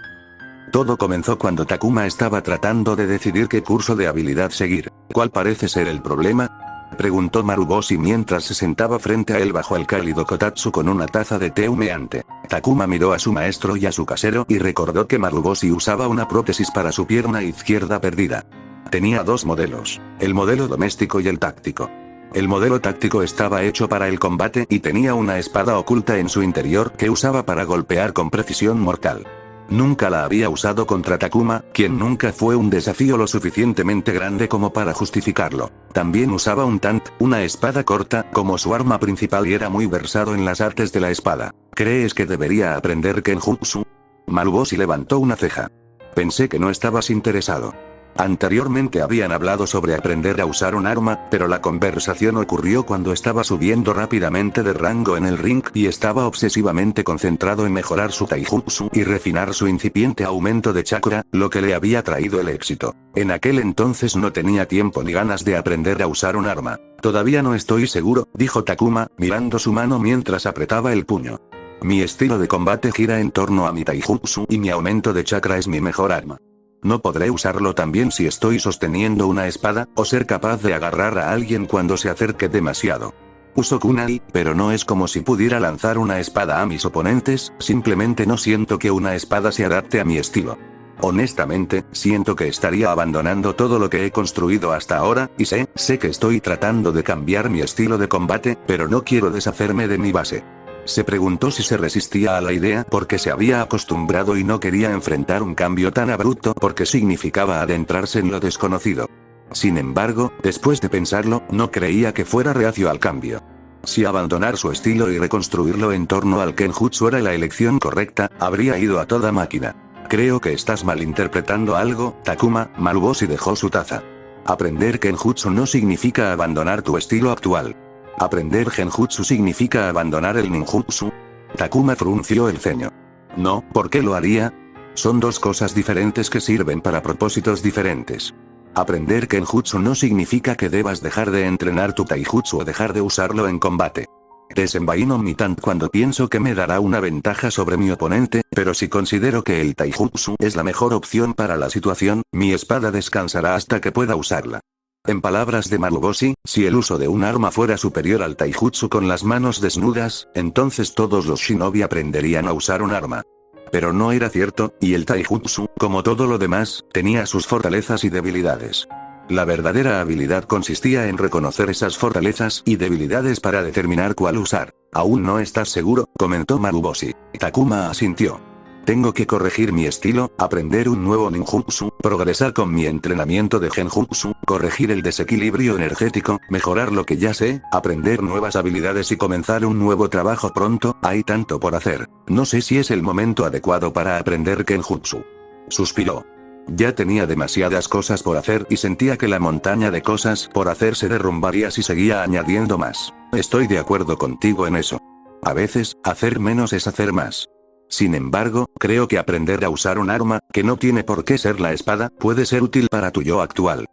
Todo comenzó cuando Takuma estaba tratando de decidir qué curso de habilidad seguir. ¿Cuál parece ser el problema?, preguntó Maruboshi mientras se sentaba frente a él bajo el cálido kotatsu con una taza de té humeante. Takuma miró a su maestro y a su casero y recordó que Maruboshi usaba una prótesis para su pierna izquierda perdida. Tenía 2 modelos, el modelo doméstico y el táctico. El modelo táctico estaba hecho para el combate y tenía una espada oculta en su interior que usaba para golpear con precisión mortal. Nunca la había usado contra Takuma, quien nunca fue un desafío lo suficientemente grande como para justificarlo. También usaba un tant, una espada corta, como su arma principal y era muy versado en las artes de la espada. ¿Crees que debería aprender Kenjutsu? Maruboshi levantó una ceja. Pensé que no estabas interesado. Anteriormente habían hablado sobre aprender a usar un arma, pero la conversación ocurrió cuando estaba subiendo rápidamente de rango en el ring y estaba obsesivamente concentrado en mejorar su taijutsu y refinar su incipiente aumento de chakra, lo que le había traído el éxito. En aquel entonces no tenía tiempo ni ganas de aprender a usar un arma. Todavía no estoy seguro, dijo Takuma, mirando su mano mientras apretaba el puño. Mi estilo de combate gira en torno a mi taijutsu y mi aumento de chakra es mi mejor arma. No podré usarlo también si estoy sosteniendo una espada, o ser capaz de agarrar a alguien cuando se acerque demasiado. Uso kunai, pero no es como si pudiera lanzar una espada a mis oponentes, simplemente no siento que una espada se adapte a mi estilo. Honestamente, siento que estaría abandonando todo lo que he construido hasta ahora, y sé que estoy tratando de cambiar mi estilo de combate, pero no quiero deshacerme de mi base. Se preguntó si se resistía a la idea porque se había acostumbrado y no quería enfrentar un cambio tan abrupto porque significaba adentrarse en lo desconocido. Sin embargo, después de pensarlo, no creía que fuera reacio al cambio. Si abandonar su estilo y reconstruirlo en torno al Kenjutsu era la elección correcta, habría ido a toda máquina. Creo que estás malinterpretando algo, Takuma. Maruboshi dejó su taza. Aprender Kenjutsu no significa abandonar tu estilo actual. Aprender Genjutsu significa abandonar el ninjutsu. Takuma frunció el ceño. No, ¿por qué lo haría? Son 2 cosas diferentes que sirven para propósitos diferentes. Aprender Kenjutsu no significa que debas dejar de entrenar tu taijutsu o dejar de usarlo en combate. Desenvaino mi tant cuando pienso que me dará una ventaja sobre mi oponente, pero si considero que el taijutsu es la mejor opción para la situación, mi espada descansará hasta que pueda usarla. En palabras de Maruboshi, si el uso de un arma fuera superior al taijutsu con las manos desnudas, entonces todos los shinobi aprenderían a usar un arma. Pero no era cierto, y el taijutsu, como todo lo demás, tenía sus fortalezas y debilidades. La verdadera habilidad consistía en reconocer esas fortalezas y debilidades para determinar cuál usar. ¿Aún no estás seguro?, comentó Maruboshi. Takuma asintió. Tengo que corregir mi estilo, aprender un nuevo ninjutsu, progresar con mi entrenamiento de genjutsu, corregir el desequilibrio energético, mejorar lo que ya sé, aprender nuevas habilidades y comenzar un nuevo trabajo pronto. Hay tanto por hacer. No sé si es el momento adecuado para aprender genjutsu. Suspiró. Ya tenía demasiadas cosas por hacer y sentía que la montaña de cosas por hacer se derrumbaría si seguía añadiendo más. Estoy de acuerdo contigo en eso. A veces, hacer menos es hacer más. Sin embargo, creo que aprender a usar un arma, que no tiene por qué ser la espada, puede ser útil para tu yo actual.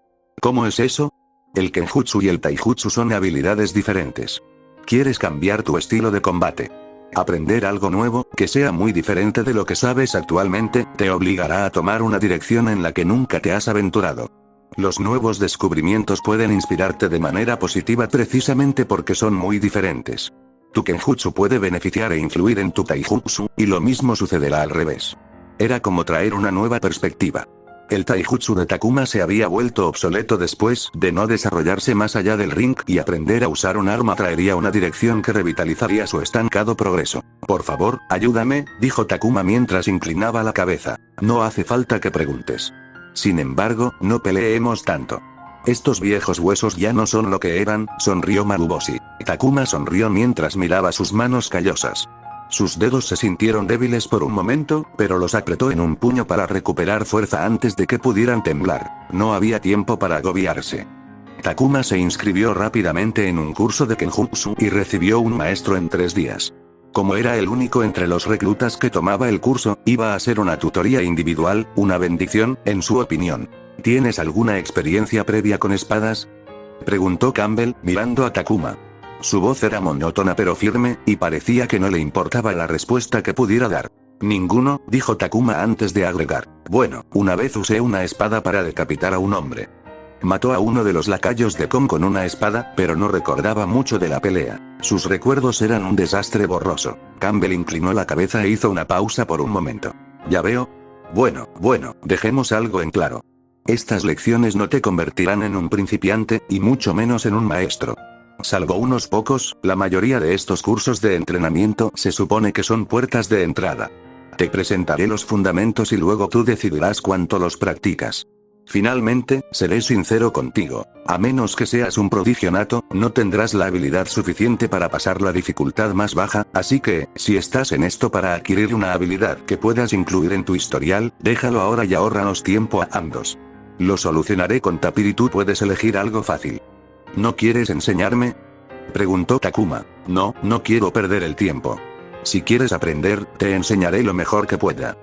¿Cómo es eso? El kenjutsu y el taijutsu son habilidades diferentes. ¿Quieres cambiar tu estilo de combate? Aprender algo nuevo, que sea muy diferente de lo que sabes actualmente, te obligará a tomar una dirección en la que nunca te has aventurado. Los nuevos descubrimientos pueden inspirarte de manera positiva precisamente porque son muy diferentes. Tu kenjutsu puede beneficiar e influir en tu taijutsu, y lo mismo sucederá al revés. Era como traer una nueva perspectiva. El taijutsu de Takuma se había vuelto obsoleto después de no desarrollarse más allá del ring, y aprender a usar un arma traería una dirección que revitalizaría su estancado progreso. Por favor, ayúdame, dijo Takuma mientras inclinaba la cabeza. No hace falta que preguntes. Sin embargo, no peleemos tanto. Estos viejos huesos ya no son lo que eran, sonrió Maruboshi. Takuma sonrió mientras miraba sus manos callosas. Sus dedos se sintieron débiles por un momento, pero los apretó en un puño para recuperar fuerza antes de que pudieran temblar. No había tiempo para agobiarse. Takuma se inscribió rápidamente en un curso de kenjutsu y recibió un maestro en 3 días. Como era el único entre los reclutas que tomaba el curso, iba a ser una tutoría individual, una bendición, en su opinión. ¿Tienes alguna experiencia previa con espadas?, preguntó Campbell, mirando a Takuma. Su voz era monótona pero firme, y parecía que no le importaba la respuesta que pudiera dar. Ninguno, dijo Takuma antes de agregar. Bueno, una vez usé una espada para decapitar a un hombre. Mató a uno de los lacayos de Kon con una espada, pero no recordaba mucho de la pelea. Sus recuerdos eran un desastre borroso. Campbell inclinó la cabeza e hizo una pausa por un momento. ¿Ya veo? Bueno, dejemos algo en claro. Estas lecciones no te convertirán en un principiante, y mucho menos en un maestro. Salvo unos pocos, la mayoría de estos cursos de entrenamiento se supone que son puertas de entrada. Te presentaré los fundamentos y luego tú decidirás cuánto los practicas. Finalmente, seré sincero contigo. A menos que seas un prodigio nato, no tendrás la habilidad suficiente para pasar la dificultad más baja, así que, si estás en esto para adquirir una habilidad que puedas incluir en tu historial, déjalo ahora y ahórranos tiempo a ambos. Lo solucionaré con Tapir y tú puedes elegir algo fácil. ¿No quieres enseñarme?, preguntó Takuma. No quiero perder el tiempo. Si quieres aprender, te enseñaré lo mejor que pueda.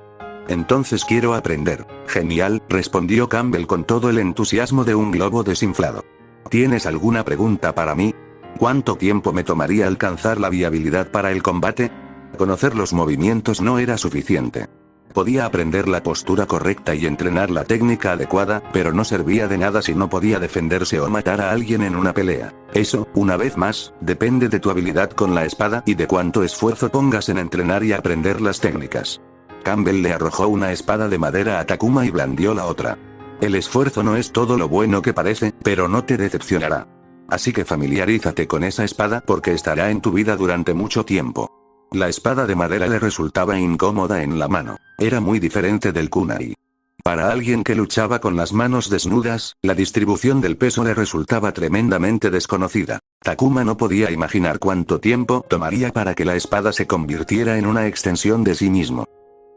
Entonces quiero aprender. Genial, respondió Campbell con todo el entusiasmo de un globo desinflado. ¿Tienes alguna pregunta para mí? ¿Cuánto tiempo me tomaría alcanzar la viabilidad para el combate? Conocer los movimientos no era suficiente. Podía aprender la postura correcta y entrenar la técnica adecuada, pero no servía de nada si no podía defenderse o matar a alguien en una pelea. Eso, una vez más, depende de tu habilidad con la espada y de cuánto esfuerzo pongas en entrenar y aprender las técnicas. Campbell le arrojó una espada de madera a Takuma y blandió la otra. El esfuerzo no es todo lo bueno que parece, pero no te decepcionará. Así que familiarízate con esa espada porque estará en tu vida durante mucho tiempo. La espada de madera le resultaba incómoda en la mano. Era muy diferente del kunai. Para alguien que luchaba con las manos desnudas, la distribución del peso le resultaba tremendamente desconocida. Takuma no podía imaginar cuánto tiempo tomaría para que la espada se convirtiera en una extensión de sí mismo.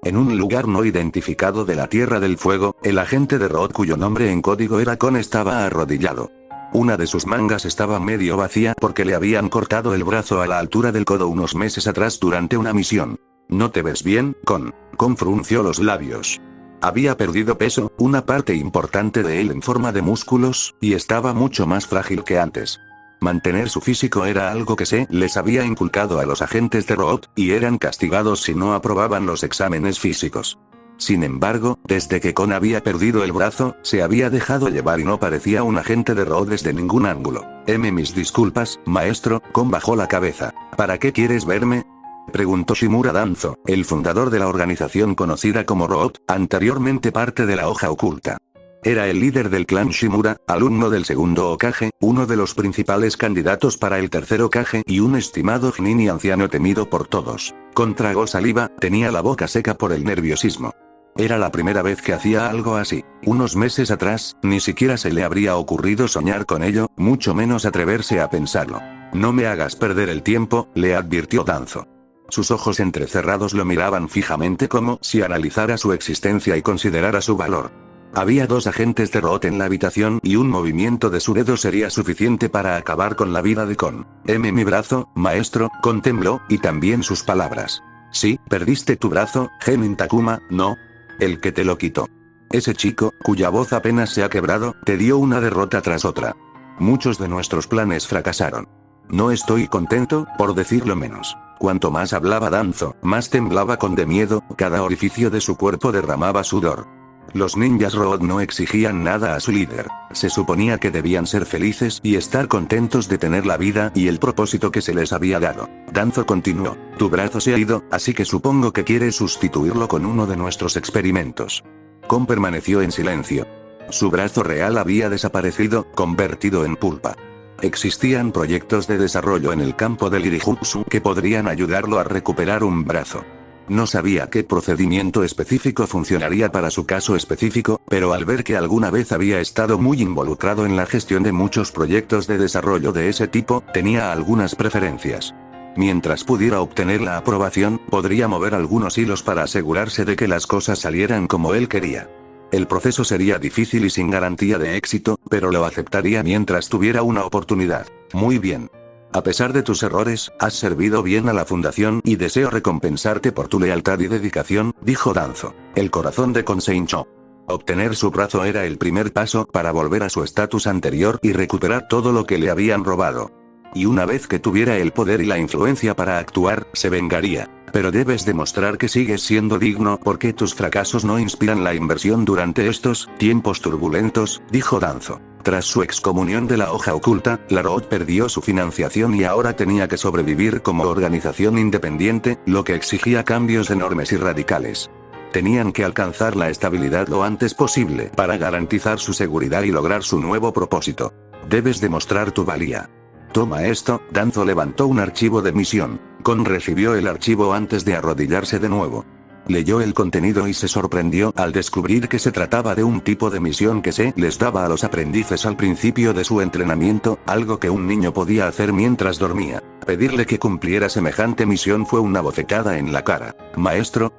En un lugar no identificado de la Tierra del Fuego, el agente de Roth cuyo nombre en código era Kon estaba arrodillado. Una de sus mangas estaba medio vacía porque le habían cortado el brazo a la altura del codo unos meses atrás durante una misión. ¿No te ves bien, Kon? Kon frunció los labios. Había perdido peso, una parte importante de él en forma de músculos, y estaba mucho más frágil que antes. Mantener su físico era algo que se les había inculcado a los agentes de Root, y eran castigados si no aprobaban los exámenes físicos. Sin embargo, desde que Kon había perdido el brazo, se había dejado llevar y no parecía un agente de Root desde ningún ángulo. Mis disculpas, maestro. Kon bajó la cabeza. ¿Para qué quieres verme?, preguntó Shimura Danzo, el fundador de la organización conocida como Root, anteriormente parte de la hoja oculta. Era el líder del clan Shimura, alumno del segundo Hokage, uno de los principales candidatos para el tercer Hokage y un estimado Chunin y anciano temido por todos. Kon tragó saliva, tenía la boca seca por el nerviosismo. Era la primera vez que hacía algo así. Unos meses atrás, ni siquiera se le habría ocurrido soñar con ello, mucho menos atreverse a pensarlo. No me hagas perder el tiempo, le advirtió Danzo. Sus ojos entrecerrados lo miraban fijamente como si analizara su existencia y considerara su valor. Había 2 agentes de Root en la habitación y un movimiento de su dedo sería suficiente para acabar con la vida de Kon. Mi brazo, maestro. Kon tembló, y también sus palabras. Sí, perdiste tu brazo, Genin Takuma, ¿no? El que te lo quitó. Ese chico, cuya voz apenas se ha quebrado, te dio una derrota tras otra. Muchos de nuestros planes fracasaron. No estoy contento, por decirlo menos. Cuanto más hablaba Danzo, más temblaba Kon de miedo, cada orificio de su cuerpo derramaba sudor. Los ninjas Root no exigían nada a su líder. Se suponía que debían ser felices y estar contentos de tener la vida y el propósito que se les había dado. Danzo continuó. Tu brazo se ha ido, así que supongo que quieres sustituirlo con uno de nuestros experimentos. Kon permaneció en silencio. Su brazo real había desaparecido, convertido en pulpa. Existían proyectos de desarrollo en el campo del Irijutsu que podrían ayudarlo a recuperar un brazo. No sabía qué procedimiento específico funcionaría para su caso específico, pero al ver que alguna vez había estado muy involucrado en la gestión de muchos proyectos de desarrollo de ese tipo, tenía algunas preferencias. Mientras pudiera obtener la aprobación, podría mover algunos hilos para asegurarse de que las cosas salieran como él quería. El proceso sería difícil y sin garantía de éxito, pero lo aceptaría mientras tuviera una oportunidad. Muy bien. A pesar de tus errores, has servido bien a la fundación y deseo recompensarte por tu lealtad y dedicación, dijo Danzo. El corazón de Kon se hinchó. Obtener su brazo era el primer paso para volver a su estatus anterior y recuperar todo lo que le habían robado. Y una vez que tuviera el poder y la influencia para actuar, se vengaría. Pero debes demostrar que sigues siendo digno porque tus fracasos no inspiran la inversión durante estos tiempos turbulentos, dijo Danzo. Tras su excomunión de la hoja oculta, la Root perdió su financiación y ahora tenía que sobrevivir como organización independiente, lo que exigía cambios enormes y radicales. Tenían que alcanzar la estabilidad lo antes posible para garantizar su seguridad y lograr su nuevo propósito. Debes demostrar tu valía. Toma esto. Danzo levantó un archivo de misión. Kon recibió el archivo antes de arrodillarse de nuevo. Leyó el contenido y se sorprendió al descubrir que se trataba de un tipo de misión que se les daba a los aprendices al principio de su entrenamiento, algo que un niño podía hacer mientras dormía. Pedirle que cumpliera semejante misión fue una bofetada en la cara. Maestro,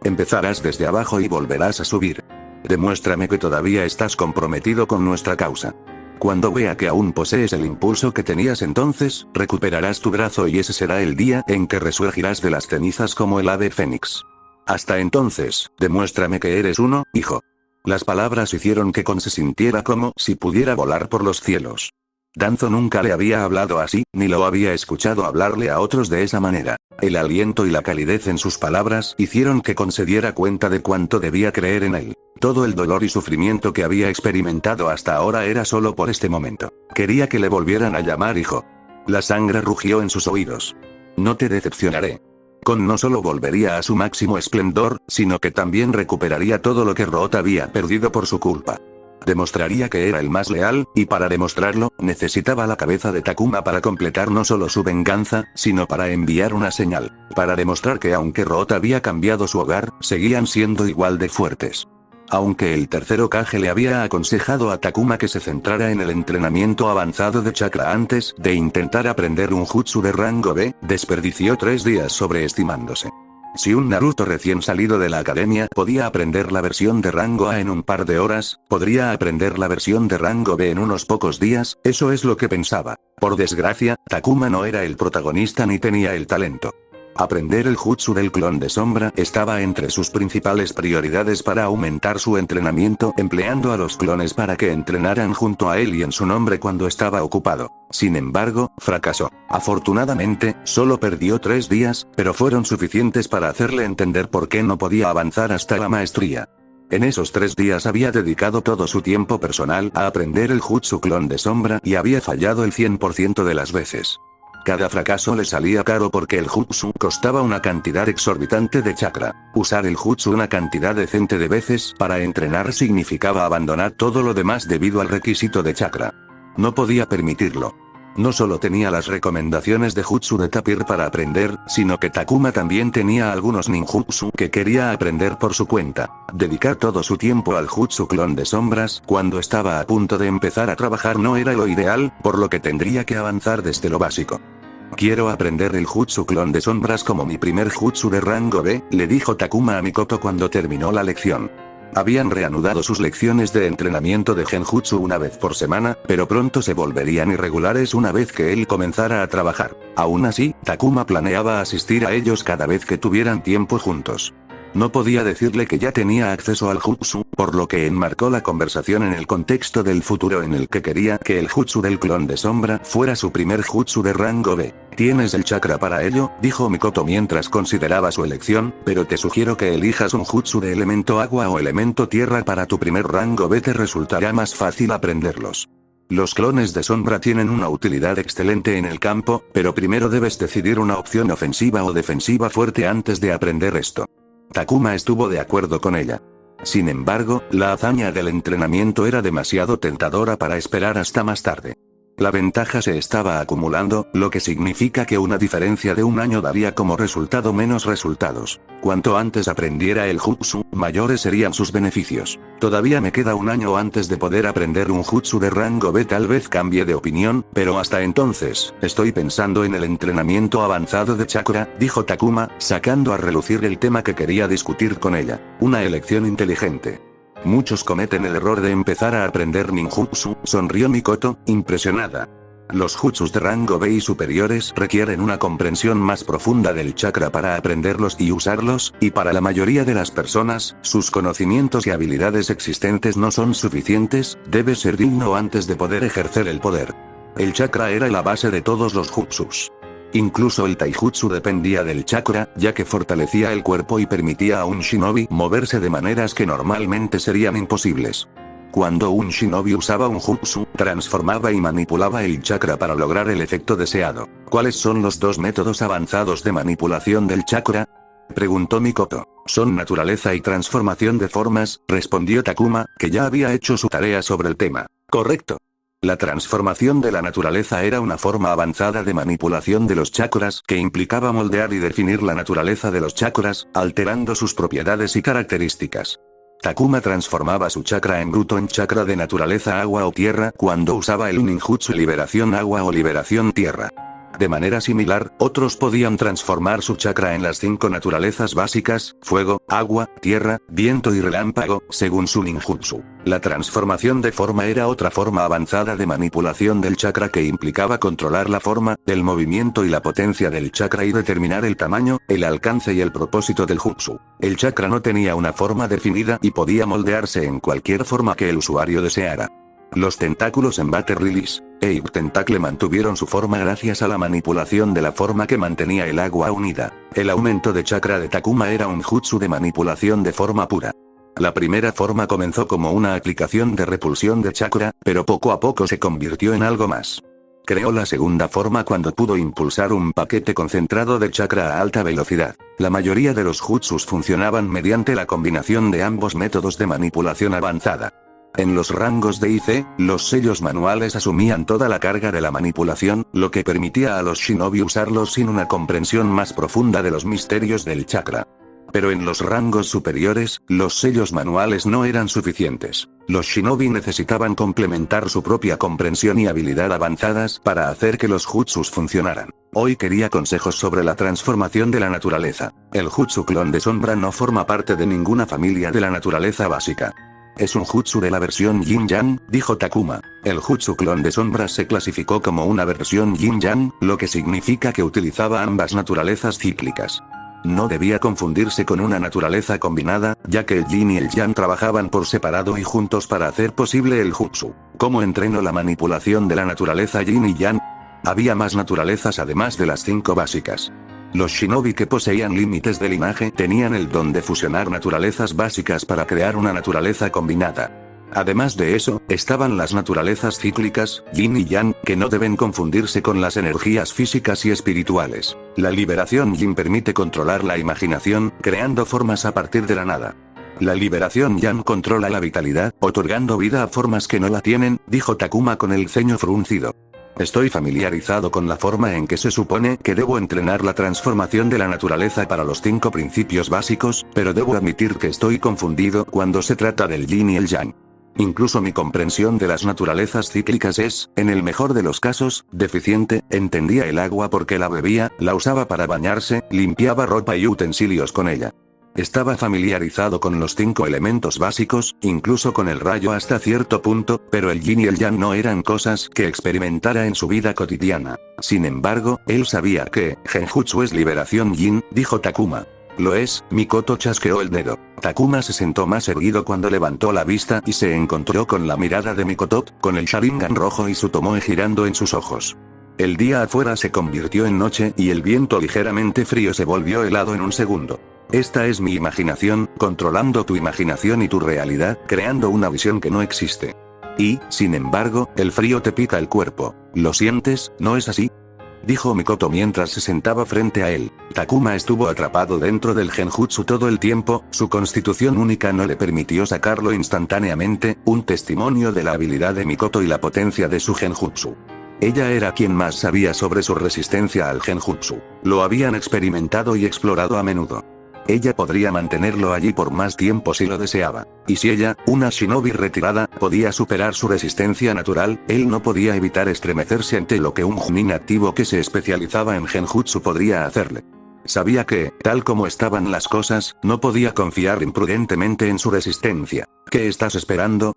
empezarás desde abajo y volverás a subir. Demuéstrame que todavía estás comprometido con nuestra causa. Cuando vea que aún posees el impulso que tenías entonces, recuperarás tu brazo y ese será el día en que resurgirás de las cenizas como el ave fénix. Hasta entonces, demuéstrame que eres uno, hijo. Las palabras hicieron que Kon se sintiera como si pudiera volar por los cielos. Danzo nunca le había hablado así, ni lo había escuchado hablarle a otros de esa manera. El aliento y la calidez en sus palabras hicieron que Kon se diera cuenta de cuánto debía creer en él. Todo el dolor y sufrimiento que había experimentado hasta ahora era solo por este momento. Quería que le volvieran a llamar hijo. La sangre rugió en sus oídos. No te decepcionaré. Kon no solo volvería a su máximo esplendor, sino que también recuperaría todo lo que Root había perdido por su culpa. Demostraría que era el más leal, y para demostrarlo, necesitaba la cabeza de Takuma para completar no solo su venganza, sino para enviar una señal. Para demostrar que aunque Root había cambiado su hogar, seguían siendo igual de fuertes. Aunque el tercer Hokage le había aconsejado a Takuma que se centrara en el entrenamiento avanzado de chakra antes de intentar aprender un jutsu de rango B, desperdició 3 días sobreestimándose. Si un Naruto recién salido de la academia podía aprender la versión de rango A en un par de horas, podría aprender la versión de rango B en unos pocos días, eso es lo que pensaba. Por desgracia, Takuma no era el protagonista ni tenía el talento. Aprender el jutsu del clon de sombra estaba entre sus principales prioridades para aumentar su entrenamiento, empleando a los clones para que entrenaran junto a él y en su nombre cuando estaba ocupado. Sin embargo, fracasó. Afortunadamente, solo perdió 3 días, pero fueron suficientes para hacerle entender por qué no podía avanzar hasta la maestría. En esos 3 días había dedicado todo su tiempo personal a aprender el jutsu clon de sombra y había fallado el 100% de las veces. Cada fracaso le salía caro porque el jutsu costaba una cantidad exorbitante de chakra. Usar el jutsu una cantidad decente de veces para entrenar significaba abandonar todo lo demás debido al requisito de chakra. No podía permitirlo. No solo tenía las recomendaciones de jutsu de Tapir para aprender, sino que Takuma también tenía algunos ninjutsu que quería aprender por su cuenta. Dedicar todo su tiempo al jutsu clon de sombras cuando estaba a punto de empezar a trabajar no era lo ideal, por lo que tendría que avanzar desde lo básico. Quiero aprender el jutsu clon de sombras como mi primer jutsu de rango B, le dijo Takuma a Mikoto cuando terminó la lección. Habían reanudado sus lecciones de entrenamiento de genjutsu una vez por semana, pero pronto se volverían irregulares una vez que él comenzara a trabajar. Aún así, Takuma planeaba asistir a ellos cada vez que tuvieran tiempo juntos. No podía decirle que ya tenía acceso al jutsu, por lo que enmarcó la conversación en el contexto del futuro en el que quería que el jutsu del clon de sombra fuera su primer jutsu de rango B. ¿Tienes el chakra para ello?, dijo Mikoto mientras consideraba su elección, pero te sugiero que elijas un jutsu de elemento agua o elemento tierra para tu primer rango B, te resultará más fácil aprenderlos. Los clones de sombra tienen una utilidad excelente en el campo, pero primero debes decidir una opción ofensiva o defensiva fuerte antes de aprender esto. Takuma estuvo de acuerdo con ella. Sin embargo, la hazaña del entrenamiento era demasiado tentadora para esperar hasta más tarde. La ventaja se estaba acumulando, lo que significa que una diferencia de un año daría como resultado menos resultados. Cuanto antes aprendiera el jutsu, mayores serían sus beneficios. Todavía me queda un año antes de poder aprender un jutsu de rango B, tal vez cambie de opinión, pero hasta entonces, estoy pensando en el entrenamiento avanzado de chakra, dijo Takuma, sacando a relucir el tema que quería discutir con ella. Una elección inteligente. Muchos cometen el error de empezar a aprender ninjutsu, sonrió Mikoto, impresionada. Los jutsus de rango B y superiores requieren una comprensión más profunda del chakra para aprenderlos y usarlos, y para la mayoría de las personas, sus conocimientos y habilidades existentes no son suficientes, debes ser digno antes de poder ejercer el poder. El chakra era la base de todos los jutsus. Incluso el taijutsu dependía del chakra, ya que fortalecía el cuerpo y permitía a un shinobi moverse de maneras que normalmente serían imposibles. Cuando un shinobi usaba un jutsu, transformaba y manipulaba el chakra para lograr el efecto deseado. ¿Cuáles son los 2 métodos avanzados de manipulación del chakra?, preguntó Mikoto. Son naturaleza y transformación de formas, respondió Takuma, que ya había hecho su tarea sobre el tema. Correcto. La transformación de la naturaleza era una forma avanzada de manipulación de los chakras que implicaba moldear y definir la naturaleza de los chakras, alterando sus propiedades y características. Takuma transformaba su chakra en bruto en chakra de naturaleza agua o tierra cuando usaba el ninjutsu liberación agua o liberación tierra. De manera similar, otros podían transformar su chakra en las 5 naturalezas básicas, fuego, agua, tierra, viento y relámpago, según su ninjutsu. La transformación de forma era otra forma avanzada de manipulación del chakra que implicaba controlar la forma, el movimiento y la potencia del chakra y determinar el tamaño, el alcance y el propósito del jutsu. El chakra no tenía una forma definida y podía moldearse en cualquier forma que el usuario deseara. Los tentáculos en Battle Release Ape Tentacle mantuvieron su forma gracias a la manipulación de la forma que mantenía el agua unida. El aumento de chakra de Takuma era un jutsu de manipulación de forma pura. La primera forma comenzó como una aplicación de repulsión de chakra, pero poco a poco se convirtió en algo más. Creó la segunda forma cuando pudo impulsar un paquete concentrado de chakra a alta velocidad. La mayoría de los jutsus funcionaban mediante la combinación de ambos métodos de manipulación avanzada. En los rangos D y C, los sellos manuales asumían toda la carga de la manipulación, lo que permitía a los shinobi usarlos sin una comprensión más profunda de los misterios del chakra. Pero en los rangos superiores, los sellos manuales no eran suficientes. Los shinobi necesitaban complementar su propia comprensión y habilidad avanzadas para hacer que los jutsus funcionaran. Hoy quería consejos sobre la transformación de la naturaleza. El jutsu clon de sombra no forma parte de ninguna familia de la naturaleza básica. Es un jutsu de la versión Yin-Yang, dijo Takuma. El jutsu clon de sombras se clasificó como una versión Yin-Yang, lo que significa que utilizaba ambas naturalezas cíclicas. No debía confundirse con una naturaleza combinada, ya que el Yin y el Yang trabajaban por separado y juntos para hacer posible el jutsu. ¿Cómo entreno la manipulación de la naturaleza Yin y Yang? Había más naturalezas además de las 5 básicas. Los shinobi que poseían límites de linaje tenían el don de fusionar naturalezas básicas para crear una naturaleza combinada. Además de eso, estaban las naturalezas cíclicas, Yin y Yang, que no deben confundirse con las energías físicas y espirituales. La liberación Yin permite controlar la imaginación, creando formas a partir de la nada. La liberación Yang controla la vitalidad, otorgando vida a formas que no la tienen, dijo Takuma con el ceño fruncido. Estoy familiarizado con la forma en que se supone que debo entrenar la transformación de la naturaleza para los 5 principios básicos, pero debo admitir que estoy confundido cuando se trata del Yin y el Yang. Incluso mi comprensión de las naturalezas cíclicas es, en el mejor de los casos, deficiente. Entendía el agua porque la bebía, la usaba para bañarse, limpiaba ropa y utensilios con ella. Estaba familiarizado con los 5 elementos básicos, incluso con el rayo hasta cierto punto, pero el Yin y el Yang no eran cosas que experimentara en su vida cotidiana. Sin embargo, él sabía que Genjutsu es liberación Yin, dijo Takuma. Lo es. Mikoto chasqueó el dedo. Takuma se sentó más erguido cuando levantó la vista y se encontró con la mirada de Mikoto, con el Sharingan rojo y su tomoe girando en sus ojos. El día afuera se convirtió en noche y el viento ligeramente frío se volvió helado en un segundo. Esta es mi imaginación, controlando tu imaginación y tu realidad, creando una visión que no existe. Y, sin embargo, el frío te pica el cuerpo. ¿Lo sientes, no es así?, dijo Mikoto mientras se sentaba frente a él. Takuma estuvo atrapado dentro del genjutsu todo el tiempo, su constitución única no le permitió sacarlo instantáneamente, un testimonio de la habilidad de Mikoto y la potencia de su genjutsu. Ella era quien más sabía sobre su resistencia al genjutsu. Lo habían experimentado y explorado a menudo. Ella podría mantenerlo allí por más tiempo si lo deseaba. Y si ella, una shinobi retirada, podía superar su resistencia natural, él no podía evitar estremecerse ante lo que un Chunin activo que se especializaba en genjutsu podría hacerle. Sabía que, tal como estaban las cosas, no podía confiar imprudentemente en su resistencia. ¿Qué estás esperando?,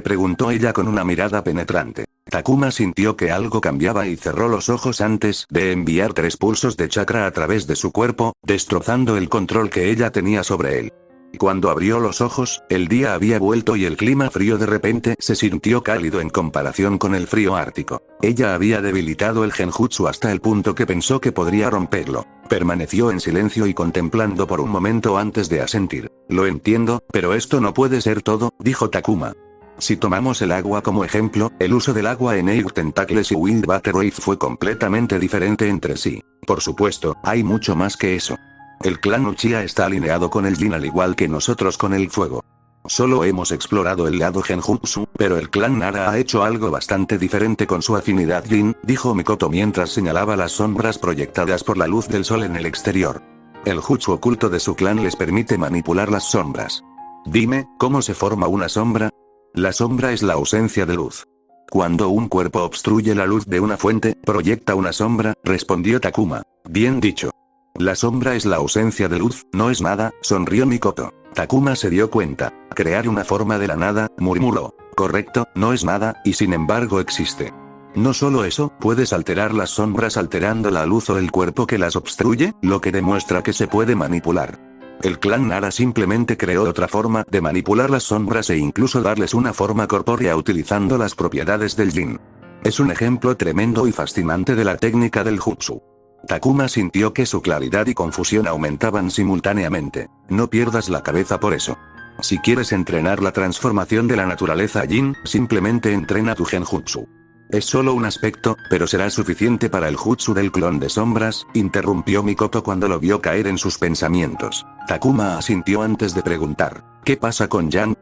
preguntó ella con una mirada penetrante. Takuma sintió que algo cambiaba y cerró los ojos antes de enviar 3 pulsos de chakra a través de su cuerpo, destrozando el control que ella tenía sobre él. Cuando abrió los ojos, el día había vuelto y el clima frío de repente se sintió cálido en comparación con el frío ártico. Ella había debilitado el genjutsu hasta el punto que pensó que podría romperlo. Permaneció en silencio y contemplando por un momento antes de asentir. Lo entiendo, pero esto no puede ser todo, dijo Takuma. Si tomamos el agua como ejemplo, el uso del agua en Eight Tentacles y Wind Water Wave fue completamente diferente entre sí. Por supuesto, hay mucho más que eso. El clan Uchiha está alineado con el Yin al igual que nosotros con el fuego. Solo hemos explorado el lado Genjutsu, pero el clan Nara ha hecho algo bastante diferente con su afinidad Yin, dijo Mikoto mientras señalaba las sombras proyectadas por la luz del sol en el exterior. El jutsu oculto de su clan les permite manipular las sombras. Dime, ¿cómo se forma una sombra? La sombra es la ausencia de luz. Cuando un cuerpo obstruye la luz de una fuente, proyecta una sombra, respondió Takuma. Bien dicho. La sombra es la ausencia de luz, no es nada, sonrió Mikoto. Takuma se dio cuenta. Crear una forma de la nada, murmuró. Correcto, no es nada, y sin embargo existe. No solo eso, puedes alterar las sombras alterando la luz o el cuerpo que las obstruye, lo que demuestra que se puede manipular. El clan Nara simplemente creó otra forma de manipular las sombras e incluso darles una forma corpórea utilizando las propiedades del Yin. Es un ejemplo tremendo y fascinante de la técnica del jutsu. Takuma sintió que su claridad y confusión aumentaban simultáneamente. No pierdas la cabeza por eso. Si quieres entrenar la transformación de la naturaleza Yin, simplemente entrena tu genjutsu. Es solo un aspecto, pero será suficiente para el jutsu del clon de sombras, interrumpió Mikoto cuando lo vio caer en sus pensamientos. Takuma asintió antes de preguntar, ¿qué pasa con Yang?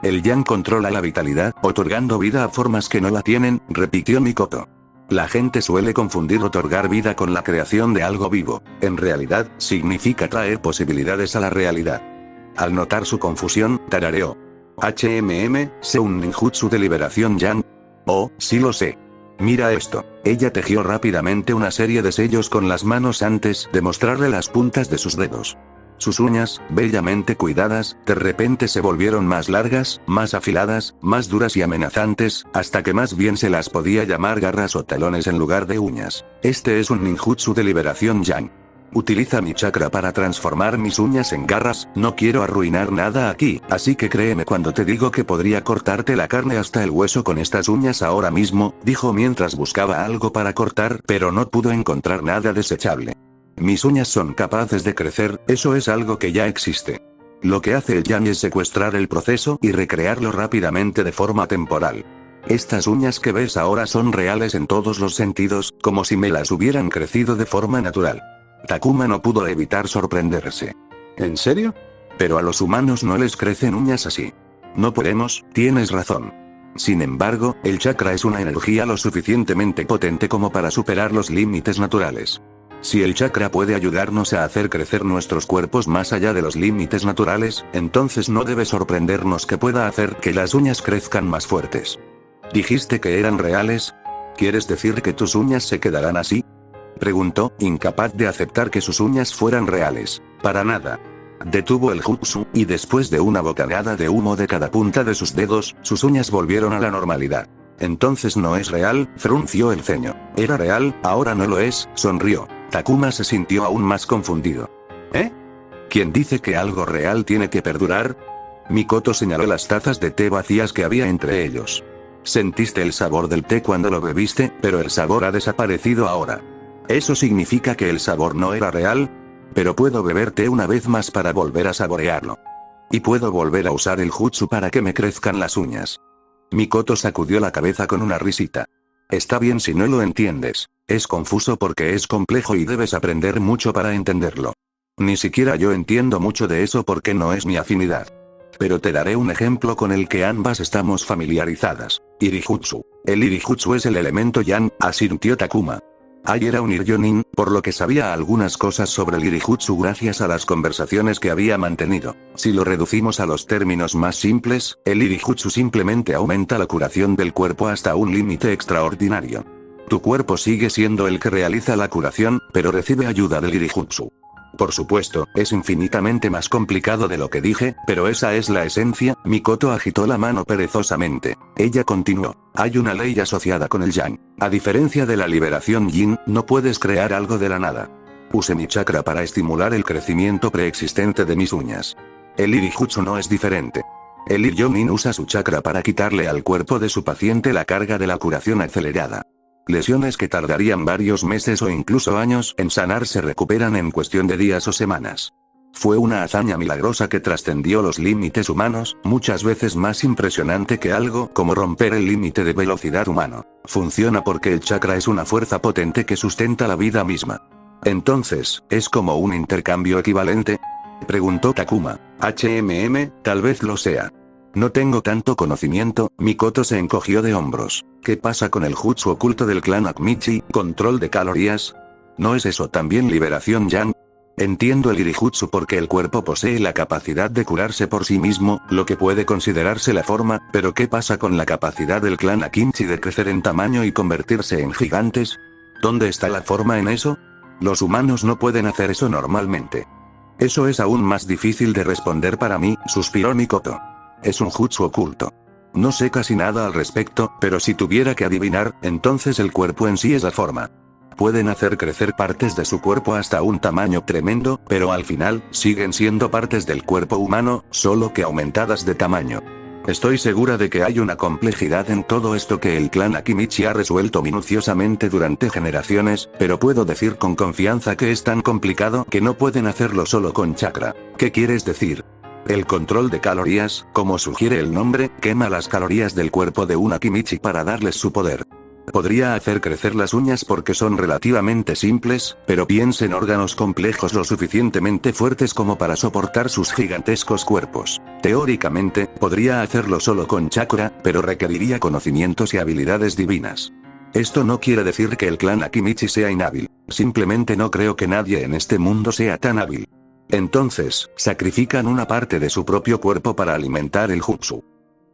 El Yang controla la vitalidad, otorgando vida a formas que no la tienen, repitió Mikoto. La gente suele confundir otorgar vida con la creación de algo vivo. En realidad, significa traer posibilidades a la realidad. Al notar su confusión, tarareó. sé un ninjutsu de liberación Yang. Oh, sí lo sé. Mira esto. Ella tejió rápidamente una serie de sellos con las manos antes de mostrarle las puntas de sus dedos. Sus uñas, bellamente cuidadas, de repente se volvieron más largas, más afiladas, más duras y amenazantes, hasta que más bien se las podía llamar garras o talones en lugar de uñas. Este es un ninjutsu de liberación yang. Utiliza mi chakra para transformar mis uñas en garras. No quiero arruinar nada aquí, así que créeme cuando te digo que podría cortarte la carne hasta el hueso con estas uñas ahora mismo, dijo mientras buscaba algo para cortar, pero no pudo encontrar nada desechable. Mis uñas son capaces de crecer, eso es algo que ya existe. Lo que hace el yang es secuestrar el proceso y recrearlo rápidamente de forma temporal. Estas uñas que ves ahora son reales en todos los sentidos, como si me las hubieran crecido de forma natural. Takuma no pudo evitar sorprenderse. ¿En serio? Pero a los humanos no les crecen uñas así. No podemos, tienes razón. Sin embargo, el chakra es una energía lo suficientemente potente como para superar los límites naturales. Si el chakra puede ayudarnos a hacer crecer nuestros cuerpos más allá de los límites naturales, entonces no debe sorprendernos que pueda hacer que las uñas crezcan más fuertes. ¿Dijiste que eran reales? ¿Quieres decir que tus uñas se quedarán así? Preguntó, incapaz de aceptar que sus uñas fueran reales. Para nada. Detuvo el jutsu, y después de una bocanada de humo de cada punta de sus dedos, sus uñas volvieron a la normalidad. Entonces no es real, frunció el ceño. Era real, ahora no lo es, sonrió. Takuma se sintió aún más confundido. ¿Eh? ¿Quién dice que algo real tiene que perdurar? Mikoto señaló las tazas de té vacías que había entre ellos. Sentiste el sabor del té cuando lo bebiste, pero el sabor ha desaparecido ahora. ¿Eso significa que el sabor no era real? Pero puedo beber té una vez más para volver a saborearlo. Y puedo volver a usar el jutsu para que me crezcan las uñas. Mikoto sacudió la cabeza con una risita. Está bien si no lo entiendes. Es confuso porque es complejo y debes aprender mucho para entenderlo. Ni siquiera yo entiendo mucho de eso porque no es mi afinidad. Pero te daré un ejemplo con el que ambas estamos familiarizadas. Irijutsu. El Irijutsu es el elemento yang, asintió Takuma. Ai era un Iryonin, por lo que sabía algunas cosas sobre el Irijutsu gracias a las conversaciones que había mantenido. Si lo reducimos a los términos más simples, el Irijutsu simplemente aumenta la curación del cuerpo hasta un límite extraordinario. Tu cuerpo sigue siendo el que realiza la curación, pero recibe ayuda del Irijutsu. Por supuesto, es infinitamente más complicado de lo que dije, pero esa es la esencia. Mikoto agitó la mano perezosamente. Ella continuó. Hay una ley asociada con el yang. A diferencia de la liberación yin, no puedes crear algo de la nada. Use mi chakra para estimular el crecimiento preexistente de mis uñas. El Irijutsu no es diferente. El Iryonin usa su chakra para quitarle al cuerpo de su paciente la carga de la curación acelerada. Lesiones que tardarían varios meses o incluso años en sanar se recuperan en cuestión de días o semanas. Fue una hazaña milagrosa que trascendió los límites humanos, muchas veces más impresionante que algo como romper el límite de velocidad humano. Funciona porque el chakra es una fuerza potente que sustenta la vida misma. Entonces, ¿es como un intercambio equivalente? Preguntó Takuma. Tal vez lo sea. No tengo tanto conocimiento. Mikoto se encogió de hombros. ¿Qué pasa con el jutsu oculto del clan Akimichi, control de calorías? ¿No es eso también liberación yang? Entiendo el Irijutsu porque el cuerpo posee la capacidad de curarse por sí mismo, lo que puede considerarse la forma, pero ¿qué pasa con la capacidad del clan Akimichi de crecer en tamaño y convertirse en gigantes? ¿Dónde está la forma en eso? Los humanos no pueden hacer eso normalmente. Eso es aún más difícil de responder para mí, suspiró Mikoto. Es un jutsu oculto. No sé casi nada al respecto, pero si tuviera que adivinar, entonces el cuerpo en sí es la forma. Pueden hacer crecer partes de su cuerpo hasta un tamaño tremendo, pero al final, siguen siendo partes del cuerpo humano, solo que aumentadas de tamaño. Estoy segura de que hay una complejidad en todo esto que el clan Akimichi ha resuelto minuciosamente durante generaciones, pero puedo decir con confianza que es tan complicado que no pueden hacerlo solo con chakra. ¿Qué quieres decir? El control de calorías, como sugiere el nombre, quema las calorías del cuerpo de un Akimichi para darles su poder. Podría hacer crecer las uñas porque son relativamente simples, pero piensa en órganos complejos lo suficientemente fuertes como para soportar sus gigantescos cuerpos. Teóricamente, podría hacerlo solo con chakra, pero requeriría conocimientos y habilidades divinas. Esto no quiere decir que el clan Akimichi sea inhábil, simplemente no creo que nadie en este mundo sea tan hábil. Entonces, sacrifican una parte de su propio cuerpo para alimentar el jutsu.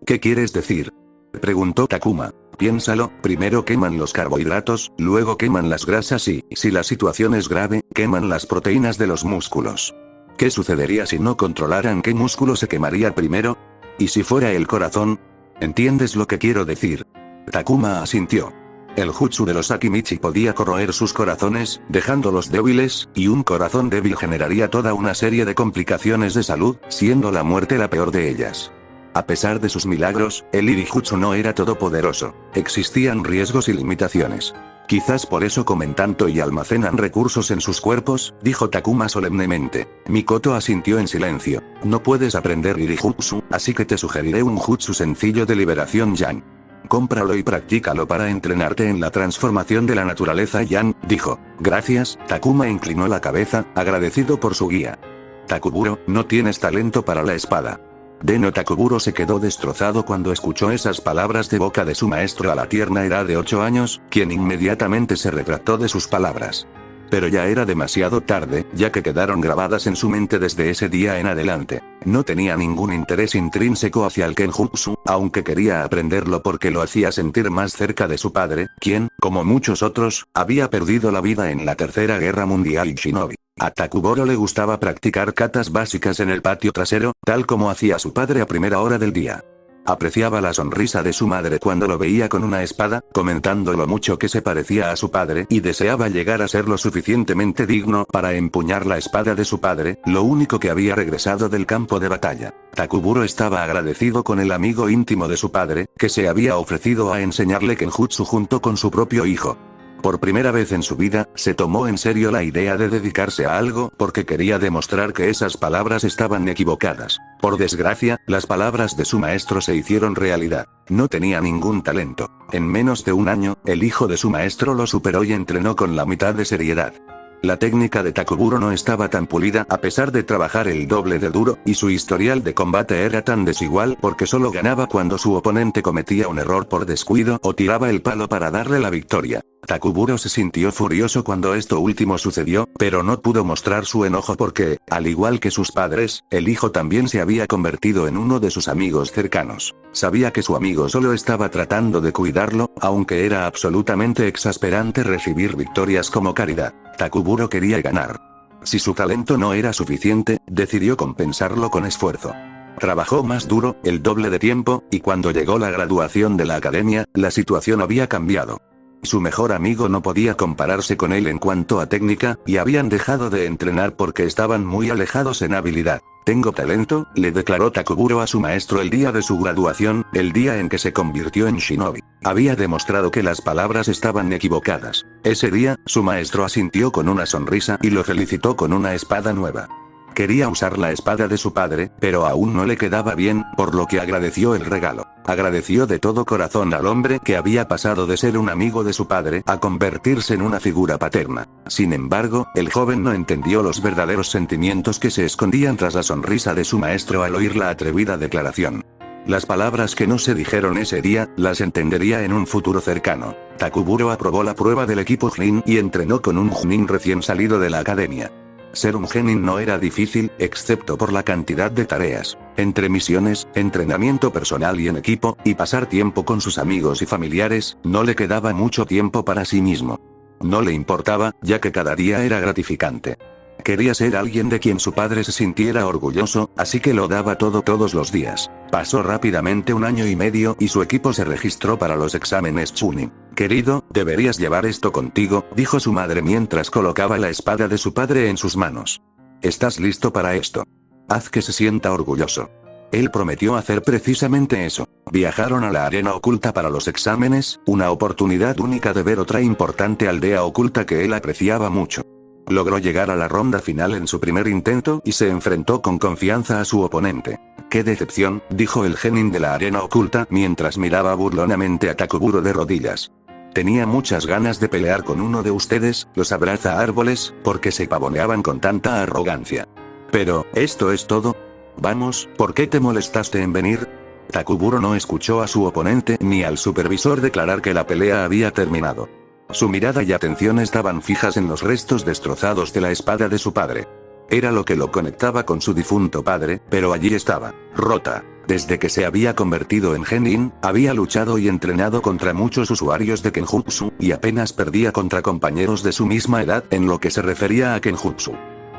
¿Qué quieres decir? Preguntó Takuma. Piénsalo, primero queman los carbohidratos, luego queman las grasas y, si la situación es grave, queman las proteínas de los músculos. ¿Qué sucedería si no controlaran qué músculo se quemaría primero? ¿Y si fuera el corazón? ¿Entiendes lo que quiero decir? Takuma asintió. El jutsu de los Akimichi podía corroer sus corazones, dejándolos débiles, y un corazón débil generaría toda una serie de complicaciones de salud, siendo la muerte la peor de ellas. A pesar de sus milagros, el Iri-jutsu no era todopoderoso. Existían riesgos y limitaciones. Quizás por eso comen tanto y almacenan recursos en sus cuerpos, dijo Takuma solemnemente. Mikoto asintió en silencio. No puedes aprender Iri-jutsu, así que te sugeriré un jutsu sencillo de liberación Yang. Cómpralo y practícalo para entrenarte en la transformación de la naturaleza Yang, dijo. Gracias, Takuma inclinó la cabeza, agradecido por su guía. Takuburo, no tienes talento para la espada. Deno Takuburo se quedó destrozado cuando escuchó esas palabras de boca de su maestro a la tierna edad de 8 años, quien inmediatamente se retractó de sus palabras. Pero ya era demasiado tarde, ya que quedaron grabadas en su mente desde ese día en adelante. No tenía ningún interés intrínseco hacia el Kenjutsu, aunque quería aprenderlo porque lo hacía sentir más cerca de su padre, quien, como muchos otros, había perdido la vida en la Tercera Guerra Mundial y Shinobi. A Takuburo le gustaba practicar katas básicas en el patio trasero, tal como hacía su padre a primera hora del día. Apreciaba la sonrisa de su madre cuando lo veía con una espada, comentando lo mucho que se parecía a su padre y deseaba llegar a ser lo suficientemente digno para empuñar la espada de su padre, lo único que había regresado del campo de batalla. Takuburo estaba agradecido con el amigo íntimo de su padre, que se había ofrecido a enseñarle Kenjutsu junto con su propio hijo. Por primera vez en su vida, se tomó en serio la idea de dedicarse a algo porque quería demostrar que esas palabras estaban equivocadas. Por desgracia, las palabras de su maestro se hicieron realidad. No tenía ningún talento. En menos de un año, el hijo de su maestro lo superó y entrenó con la mitad de seriedad. La técnica de Takuburo no estaba tan pulida a pesar de trabajar el doble de duro, y su historial de combate era tan desigual porque solo ganaba cuando su oponente cometía un error por descuido o tiraba el palo para darle la victoria. Takuburo se sintió furioso cuando esto último sucedió, pero no pudo mostrar su enojo porque, al igual que sus padres, el hijo también se había convertido en uno de sus amigos cercanos. Sabía que su amigo solo estaba tratando de cuidarlo, aunque era absolutamente exasperante recibir victorias como caridad. Takuburo quería ganar. Si su talento no era suficiente, decidió compensarlo con esfuerzo. Trabajó más duro, el doble de tiempo, y cuando llegó la graduación de la academia, la situación había cambiado. Su mejor amigo no podía compararse con él en cuanto a técnica, y habían dejado de entrenar porque estaban muy alejados en habilidad. Tengo talento, le declaró Takuburo a su maestro el día de su graduación, el día en que se convirtió en shinobi. Había demostrado que las palabras estaban equivocadas. Ese día, su maestro asintió con una sonrisa y lo felicitó con una espada nueva. Quería usar la espada de su padre, pero aún no le quedaba bien, por lo que agradeció el regalo. Agradeció de todo corazón al hombre que había pasado de ser un amigo de su padre a convertirse en una figura paterna. Sin embargo, el joven no entendió los verdaderos sentimientos que se escondían tras la sonrisa de su maestro al oír la atrevida declaración. Las palabras que no se dijeron ese día, las entendería en un futuro cercano. Takuburo aprobó la prueba del equipo Chunin y entrenó con un Chunin recién salido de la academia. Ser un genin no era difícil, excepto por la cantidad de tareas. Entre misiones, entrenamiento personal y en equipo, y pasar tiempo con sus amigos y familiares, no le quedaba mucho tiempo para sí mismo. No le importaba, ya que cada día era gratificante. Quería ser alguien de quien su padre se sintiera orgulloso, así que lo daba todo todos los días. Pasó rápidamente 1 año y medio y su equipo se registró para los exámenes Chunin. Querido, deberías llevar esto contigo, dijo su madre mientras colocaba la espada de su padre en sus manos. ¿Estás listo para esto? Haz que se sienta orgulloso. Él prometió hacer precisamente eso. Viajaron a la arena oculta para los exámenes, una oportunidad única de ver otra importante aldea oculta que él apreciaba mucho. Logró llegar a la ronda final en su primer intento y se enfrentó con confianza a su oponente. ¡Qué decepción!, dijo el genin de la arena oculta mientras miraba burlonamente a Takuburo de rodillas. Tenía muchas ganas de pelear con uno de ustedes, los abraza árboles, porque se pavoneaban con tanta arrogancia. Pero, ¿esto es todo? Vamos, ¿por qué te molestaste en venir? Takuburo no escuchó a su oponente ni al supervisor declarar que la pelea había terminado. Su mirada y atención estaban fijas en los restos destrozados de la espada de su padre. Era lo que lo conectaba con su difunto padre, pero allí estaba, rota. Desde que se había convertido en genin, había luchado y entrenado contra muchos usuarios de Kenjutsu, y apenas perdía contra compañeros de su misma edad en lo que se refería a Kenjutsu.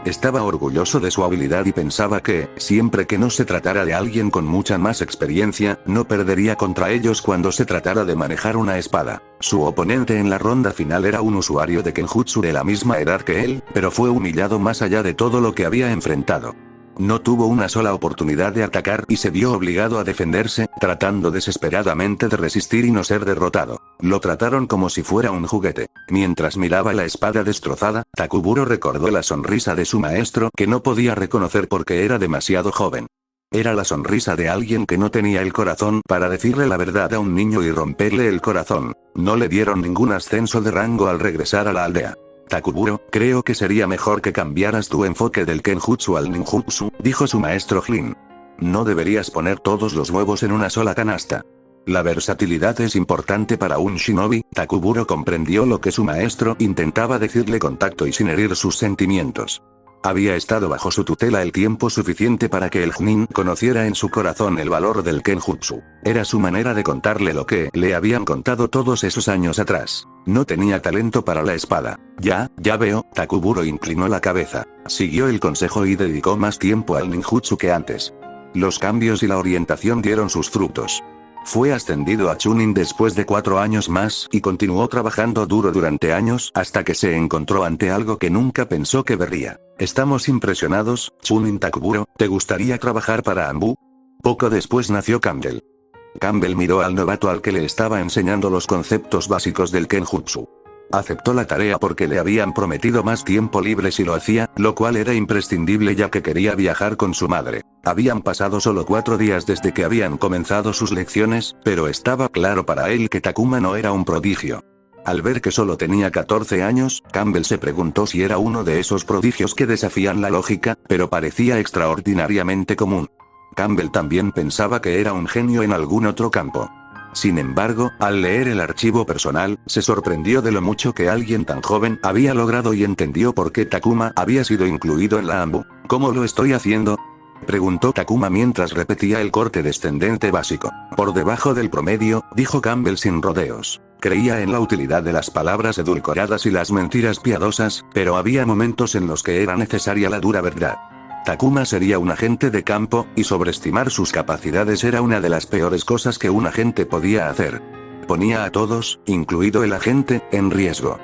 Estaba orgulloso de su habilidad y pensaba que, siempre que no se tratara de alguien con mucha más experiencia, no perdería contra ellos cuando se tratara de manejar una espada. Su oponente en la ronda final era un usuario de Kenjutsu de la misma edad que él, pero fue humillado más allá de todo lo que había enfrentado. No tuvo una sola oportunidad de atacar y se vio obligado a defenderse, tratando desesperadamente de resistir y no ser derrotado. Lo trataron como si fuera un juguete. Mientras miraba la espada destrozada, Takuburo recordó la sonrisa de su maestro que no podía reconocer porque era demasiado joven. Era la sonrisa de alguien que no tenía el corazón para decirle la verdad a un niño y romperle el corazón. No le dieron ningún ascenso de rango al regresar a la aldea. Takuburo, creo que sería mejor que cambiaras tu enfoque del Kenjutsu al Ninjutsu, dijo su maestro Jin. No deberías poner todos los huevos en una sola canasta. La versatilidad es importante para un shinobi. Takuburo comprendió lo que su maestro intentaba decirle con tacto y sin herir sus sentimientos. Había estado bajo su tutela el tiempo suficiente para que el Jnin conociera en su corazón el valor del Kenjutsu. Era su manera de contarle lo que le habían contado todos esos años atrás. No tenía talento para la espada. Ya veo, Takuburo inclinó la cabeza. Siguió el consejo y dedicó más tiempo al ninjutsu que antes. Los cambios y la orientación dieron sus frutos. Fue ascendido a Chunin después de 4 años más y continuó trabajando duro durante años hasta que se encontró ante algo que nunca pensó que vería. Estamos impresionados, Chunin Takuburo, ¿te gustaría trabajar para Anbu? Poco después nació Campbell. Campbell miró al novato al que le estaba enseñando los conceptos básicos del Kenjutsu. Aceptó la tarea porque le habían prometido más tiempo libre si lo hacía, lo cual era imprescindible ya que quería viajar con su madre. Habían pasado solo 4 días desde que habían comenzado sus lecciones, pero estaba claro para él que Takuma no era un prodigio. Al ver que solo tenía 14 años, Campbell se preguntó si era uno de esos prodigios que desafían la lógica, pero parecía extraordinariamente común. Campbell también pensaba que era un genio en algún otro campo. Sin embargo, al leer el archivo personal, se sorprendió de lo mucho que alguien tan joven había logrado y entendió por qué Takuma había sido incluido en la ANBU. ¿Cómo lo estoy haciendo?, preguntó Takuma mientras repetía el corte descendente básico. Por debajo del promedio, dijo Campbell sin rodeos. Creía en la utilidad de las palabras edulcoradas y las mentiras piadosas, pero había momentos en los que era necesaria la dura verdad. Takuma sería un agente de campo, y sobreestimar sus capacidades era una de las peores cosas que un agente podía hacer. Ponía a todos, incluido el agente, en riesgo.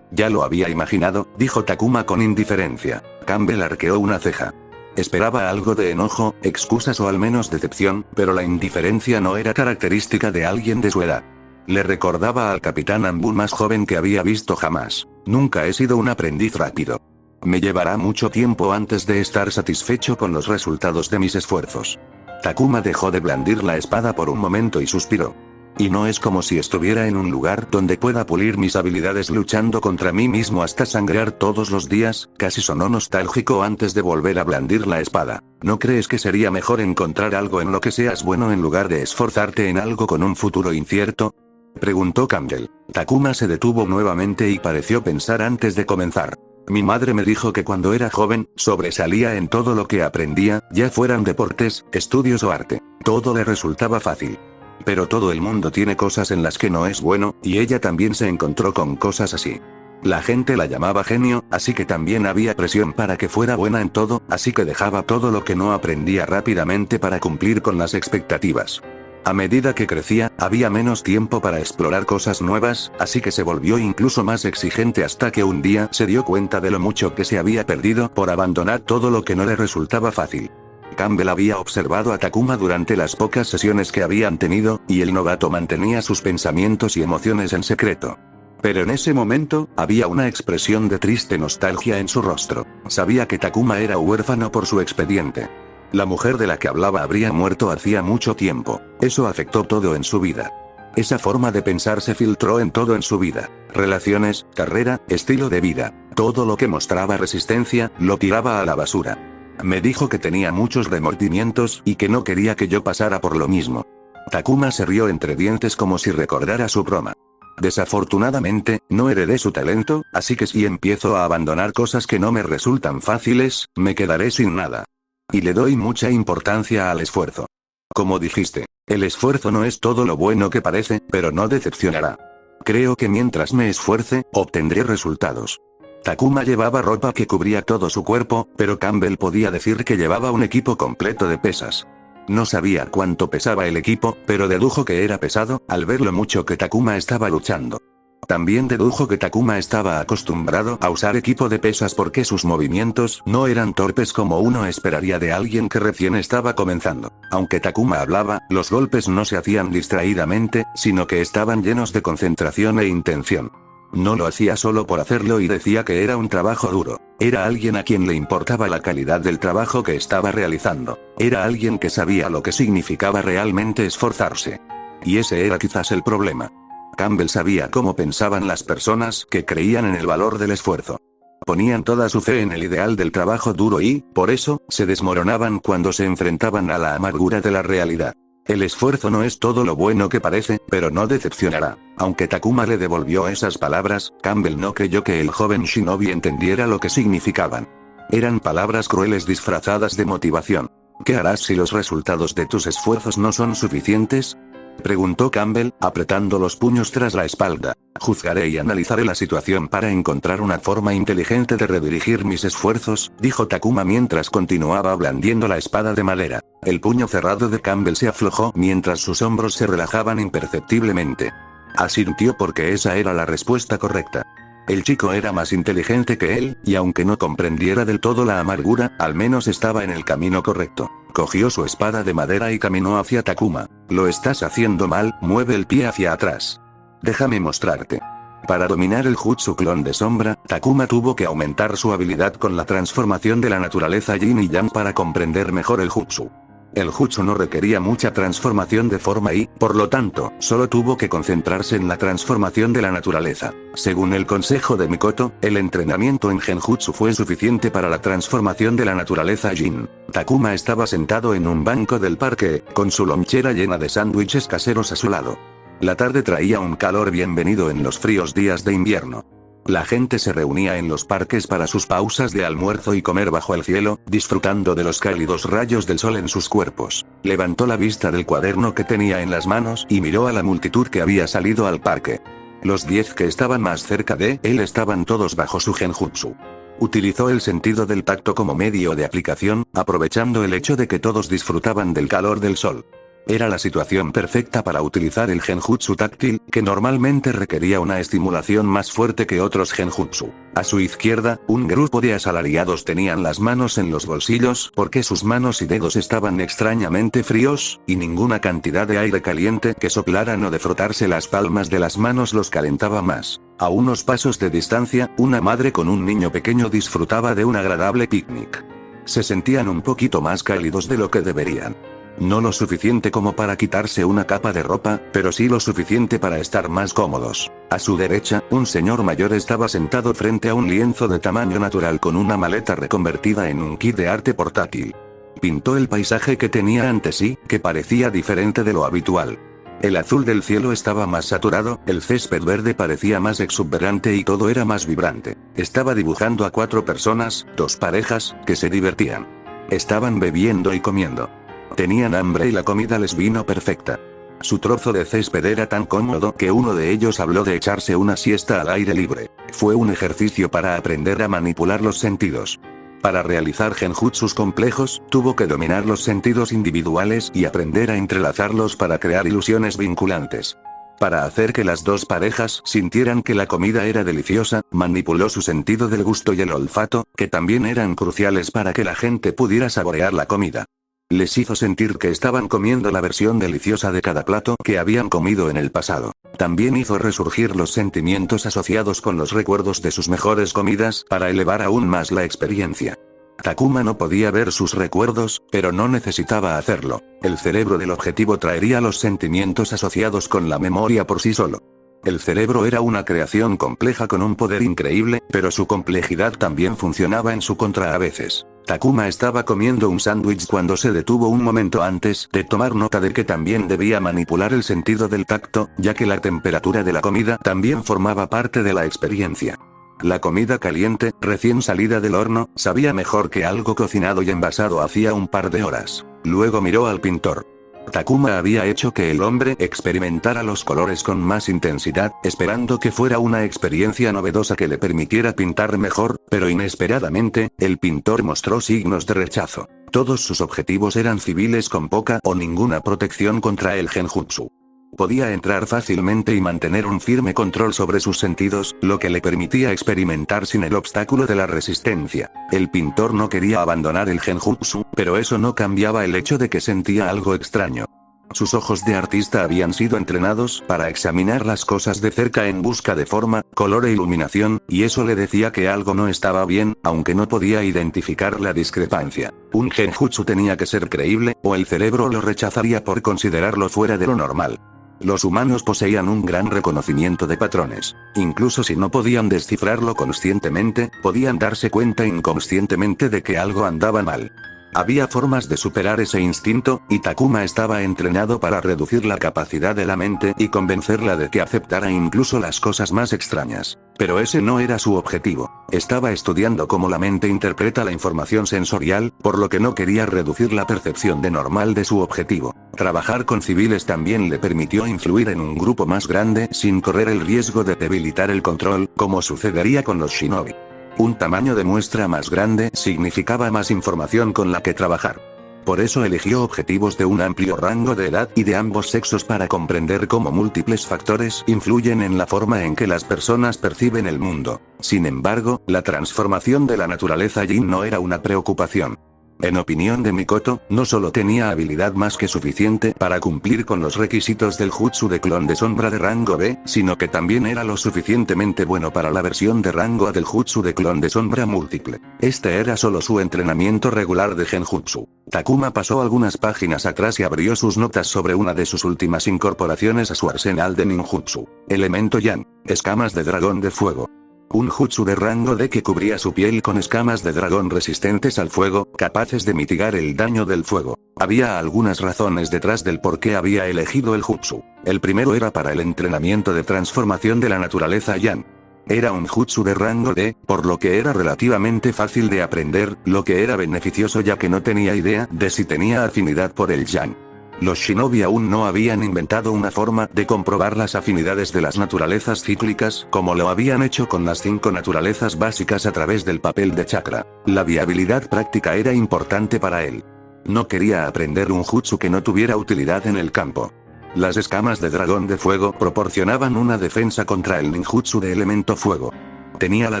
Ya lo había imaginado, dijo Takuma con indiferencia. Campbell arqueó una ceja. Esperaba algo de enojo, excusas o al menos decepción, pero la indiferencia no era característica de alguien de su edad. Le recordaba al capitán Anbu más joven que había visto jamás. Nunca he sido un aprendiz rápido. Me llevará mucho tiempo antes de estar satisfecho con los resultados de mis esfuerzos. Takuma dejó de blandir la espada por un momento y suspiró. Y no es como si estuviera en un lugar donde pueda pulir mis habilidades luchando contra mí mismo hasta sangrar todos los días. Casi sonó nostálgico antes de volver a blandir la espada. ¿No crees que sería mejor encontrar algo en lo que seas bueno en lugar de esforzarte en algo con un futuro incierto?, preguntó Campbell. Takuma se detuvo nuevamente y pareció pensar antes de comenzar. Mi madre me dijo que cuando era joven, sobresalía en todo lo que aprendía, ya fueran deportes, estudios o arte. Todo le resultaba fácil. Pero todo el mundo tiene cosas en las que no es bueno, y ella también se encontró con cosas así. La gente la llamaba genio, así que también había presión para que fuera buena en todo, así que dejaba todo lo que no aprendía rápidamente para cumplir con las expectativas. A medida que crecía, había menos tiempo para explorar cosas nuevas, así que se volvió incluso más exigente hasta que un día se dio cuenta de lo mucho que se había perdido por abandonar todo lo que no le resultaba fácil. Campbell había observado a Takuma durante las pocas sesiones que habían tenido, y el novato mantenía sus pensamientos y emociones en secreto. Pero en ese momento, había una expresión de triste nostalgia en su rostro. Sabía que Takuma era huérfano por su expediente. La mujer de la que hablaba habría muerto hacía mucho tiempo. Eso afectó todo en su vida. Esa forma de pensar se filtró en todo en su vida. Relaciones, carrera, estilo de vida. Todo lo que mostraba resistencia, lo tiraba a la basura. Me dijo que tenía muchos remordimientos y que no quería que yo pasara por lo mismo. Takuma se rió entre dientes como si recordara su broma. Desafortunadamente, no heredé su talento, así que si empiezo a abandonar cosas que no me resultan fáciles, me quedaré sin nada. Y le doy mucha importancia al esfuerzo. Como dijiste, el esfuerzo no es todo lo bueno que parece, pero no decepcionará. Creo que mientras me esfuerce, obtendré resultados. Takuma llevaba ropa que cubría todo su cuerpo, pero Campbell podía decir que llevaba un equipo completo de pesas. No sabía cuánto pesaba el equipo, pero dedujo que era pesado, al ver lo mucho que Takuma estaba luchando. También dedujo que Takuma estaba acostumbrado a usar equipo de pesas porque sus movimientos no eran torpes como uno esperaría de alguien que recién estaba comenzando. Aunque Takuma hablaba, los golpes no se hacían distraídamente, sino que estaban llenos de concentración e intención. No lo hacía solo por hacerlo y decía que era un trabajo duro. Era alguien a quien le importaba la calidad del trabajo que estaba realizando. Era alguien que sabía lo que significaba realmente esforzarse. Y ese era quizás el problema. Campbell sabía cómo pensaban las personas que creían en el valor del esfuerzo. Ponían toda su fe en el ideal del trabajo duro y, por eso, se desmoronaban cuando se enfrentaban a la amargura de la realidad. El esfuerzo no es todo lo bueno que parece, pero no decepcionará. Aunque Takuma le devolvió esas palabras, Campbell no creyó que el joven shinobi entendiera lo que significaban. Eran palabras crueles disfrazadas de motivación. ¿Qué harás si los resultados de tus esfuerzos no son suficientes?, preguntó Campbell, apretando los puños tras la espalda. Juzgaré y analizaré la situación para encontrar una forma inteligente de redirigir mis esfuerzos, dijo Takuma mientras continuaba blandiendo la espada de madera. El puño cerrado de Campbell se aflojó mientras sus hombros se relajaban imperceptiblemente. Asintió porque esa era la respuesta correcta. El chico era más inteligente que él, y aunque no comprendiera del todo la amargura, al menos estaba en el camino correcto. Cogió su espada de madera y caminó hacia Takuma. Lo estás haciendo mal, mueve el pie hacia atrás. Déjame mostrarte. Para dominar el jutsu clon de sombra, Takuma tuvo que aumentar su habilidad con la transformación de la naturaleza yin y yang para comprender mejor el jutsu. El jutsu no requería mucha transformación de forma y, por lo tanto, solo tuvo que concentrarse en la transformación de la naturaleza. Según el consejo de Mikoto, el entrenamiento en genjutsu fue suficiente para la transformación de la naturaleza yin. Takuma estaba sentado en un banco del parque, con su lonchera llena de sándwiches caseros a su lado. La tarde traía un calor bienvenido en los fríos días de invierno. La gente se reunía en los parques para sus pausas de almuerzo y comer bajo el cielo, disfrutando de los cálidos rayos del sol en sus cuerpos. Levantó la vista del cuaderno que tenía en las manos y miró a la multitud que había salido al parque. Los 10 que estaban más cerca de él estaban todos bajo su genjutsu. Utilizó el sentido del tacto como medio de aplicación, aprovechando el hecho de que todos disfrutaban del calor del sol. Era la situación perfecta para utilizar el genjutsu táctil, que normalmente requería una estimulación más fuerte que otros genjutsu. A su izquierda, un grupo de asalariados tenían las manos en los bolsillos porque sus manos y dedos estaban extrañamente fríos, y ninguna cantidad de aire caliente que soplaran o de frotarse las palmas de las manos los calentaba más. A unos pasos de distancia, una madre con un niño pequeño disfrutaba de un agradable picnic. Se sentían un poquito más cálidos de lo que deberían. No lo suficiente como para quitarse una capa de ropa, pero sí lo suficiente para estar más cómodos. A su derecha, un señor mayor estaba sentado frente a un lienzo de tamaño natural con una maleta reconvertida en un kit de arte portátil. Pintó el paisaje que tenía ante sí, que parecía diferente de lo habitual. El azul del cielo estaba más saturado, el césped verde parecía más exuberante y todo era más vibrante. Estaba dibujando a 4 personas, 2 parejas, que se divertían. Estaban bebiendo y comiendo. Tenían hambre y la comida les vino perfecta. Su trozo de césped era tan cómodo que uno de ellos habló de echarse una siesta al aire libre. Fue un ejercicio para aprender a manipular los sentidos. Para realizar genjutsus complejos, tuvo que dominar los sentidos individuales y aprender a entrelazarlos para crear ilusiones vinculantes. Para hacer que las 2 parejas sintieran que la comida era deliciosa, manipuló su sentido del gusto y el olfato, que también eran cruciales para que la gente pudiera saborear la comida. Les hizo sentir que estaban comiendo la versión deliciosa de cada plato que habían comido en el pasado. También hizo resurgir los sentimientos asociados con los recuerdos de sus mejores comidas para elevar aún más la experiencia. Takuma no podía ver sus recuerdos, pero no necesitaba hacerlo. El cerebro del objetivo traería los sentimientos asociados con la memoria por sí solo. El cerebro era una creación compleja con un poder increíble, pero su complejidad también funcionaba en su contra a veces. Takuma estaba comiendo un sándwich cuando se detuvo un momento antes de tomar nota de que también debía manipular el sentido del tacto, ya que la temperatura de la comida también formaba parte de la experiencia. La comida caliente, recién salida del horno, sabía mejor que algo cocinado y envasado hacía un par de horas. Luego miró al pintor. Takuma había hecho que el hombre experimentara los colores con más intensidad, esperando que fuera una experiencia novedosa que le permitiera pintar mejor, pero inesperadamente, el pintor mostró signos de rechazo. Todos sus objetivos eran civiles con poca o ninguna protección contra el genjutsu. Podía entrar fácilmente y mantener un firme control sobre sus sentidos, lo que le permitía experimentar sin el obstáculo de la resistencia. El pintor no quería abandonar el genjutsu, pero eso no cambiaba el hecho de que sentía algo extraño. Sus ojos de artista habían sido entrenados para examinar las cosas de cerca en busca de forma, color e iluminación, y eso le decía que algo no estaba bien, aunque no podía identificar la discrepancia. Un genjutsu tenía que ser creíble, o el cerebro lo rechazaría por considerarlo fuera de lo normal. Los humanos poseían un gran reconocimiento de patrones. Incluso si no podían descifrarlo conscientemente, podían darse cuenta inconscientemente de que algo andaba mal. Había formas de superar ese instinto, y Takuma estaba entrenado para reducir la capacidad de la mente y convencerla de que aceptara incluso las cosas más extrañas. Pero ese no era su objetivo. Estaba estudiando cómo la mente interpreta la información sensorial, por lo que no quería reducir la percepción de normal de su objetivo. Trabajar con civiles también le permitió influir en un grupo más grande sin correr el riesgo de debilitar el control, como sucedería con los shinobi. Un tamaño de muestra más grande significaba más información con la que trabajar. Por eso eligió objetivos de un amplio rango de edad y de ambos sexos para comprender cómo múltiples factores influyen en la forma en que las personas perciben el mundo. Sin embargo, la transformación de la naturaleza yin no era una preocupación. En opinión de Mikoto, no solo tenía habilidad más que suficiente para cumplir con los requisitos del jutsu de clon de sombra de rango B, sino que también era lo suficientemente bueno para la versión de rango A del jutsu de clon de sombra múltiple. Este era solo su entrenamiento regular de genjutsu. Takuma pasó algunas páginas atrás y abrió sus notas sobre una de sus últimas incorporaciones a su arsenal de ninjutsu. Elemento Yan. Escamas de dragón de fuego. Un jutsu de rango D que cubría su piel con escamas de dragón resistentes al fuego, capaces de mitigar el daño del fuego. Había algunas razones detrás del por qué había elegido el jutsu. El primero era para el entrenamiento de transformación de la naturaleza Yan. Era un jutsu de rango D, por lo que era relativamente fácil de aprender, lo que era beneficioso ya que no tenía idea de si tenía afinidad por el Yan. Los shinobi aún no habían inventado una forma de comprobar las afinidades de las naturalezas cíclicas, como lo habían hecho con las 5 naturalezas básicas a través del papel de chakra. La viabilidad práctica era importante para él. No quería aprender un jutsu que no tuviera utilidad en el campo. Las escamas de dragón de fuego proporcionaban una defensa contra el ninjutsu de elemento fuego. Tenía la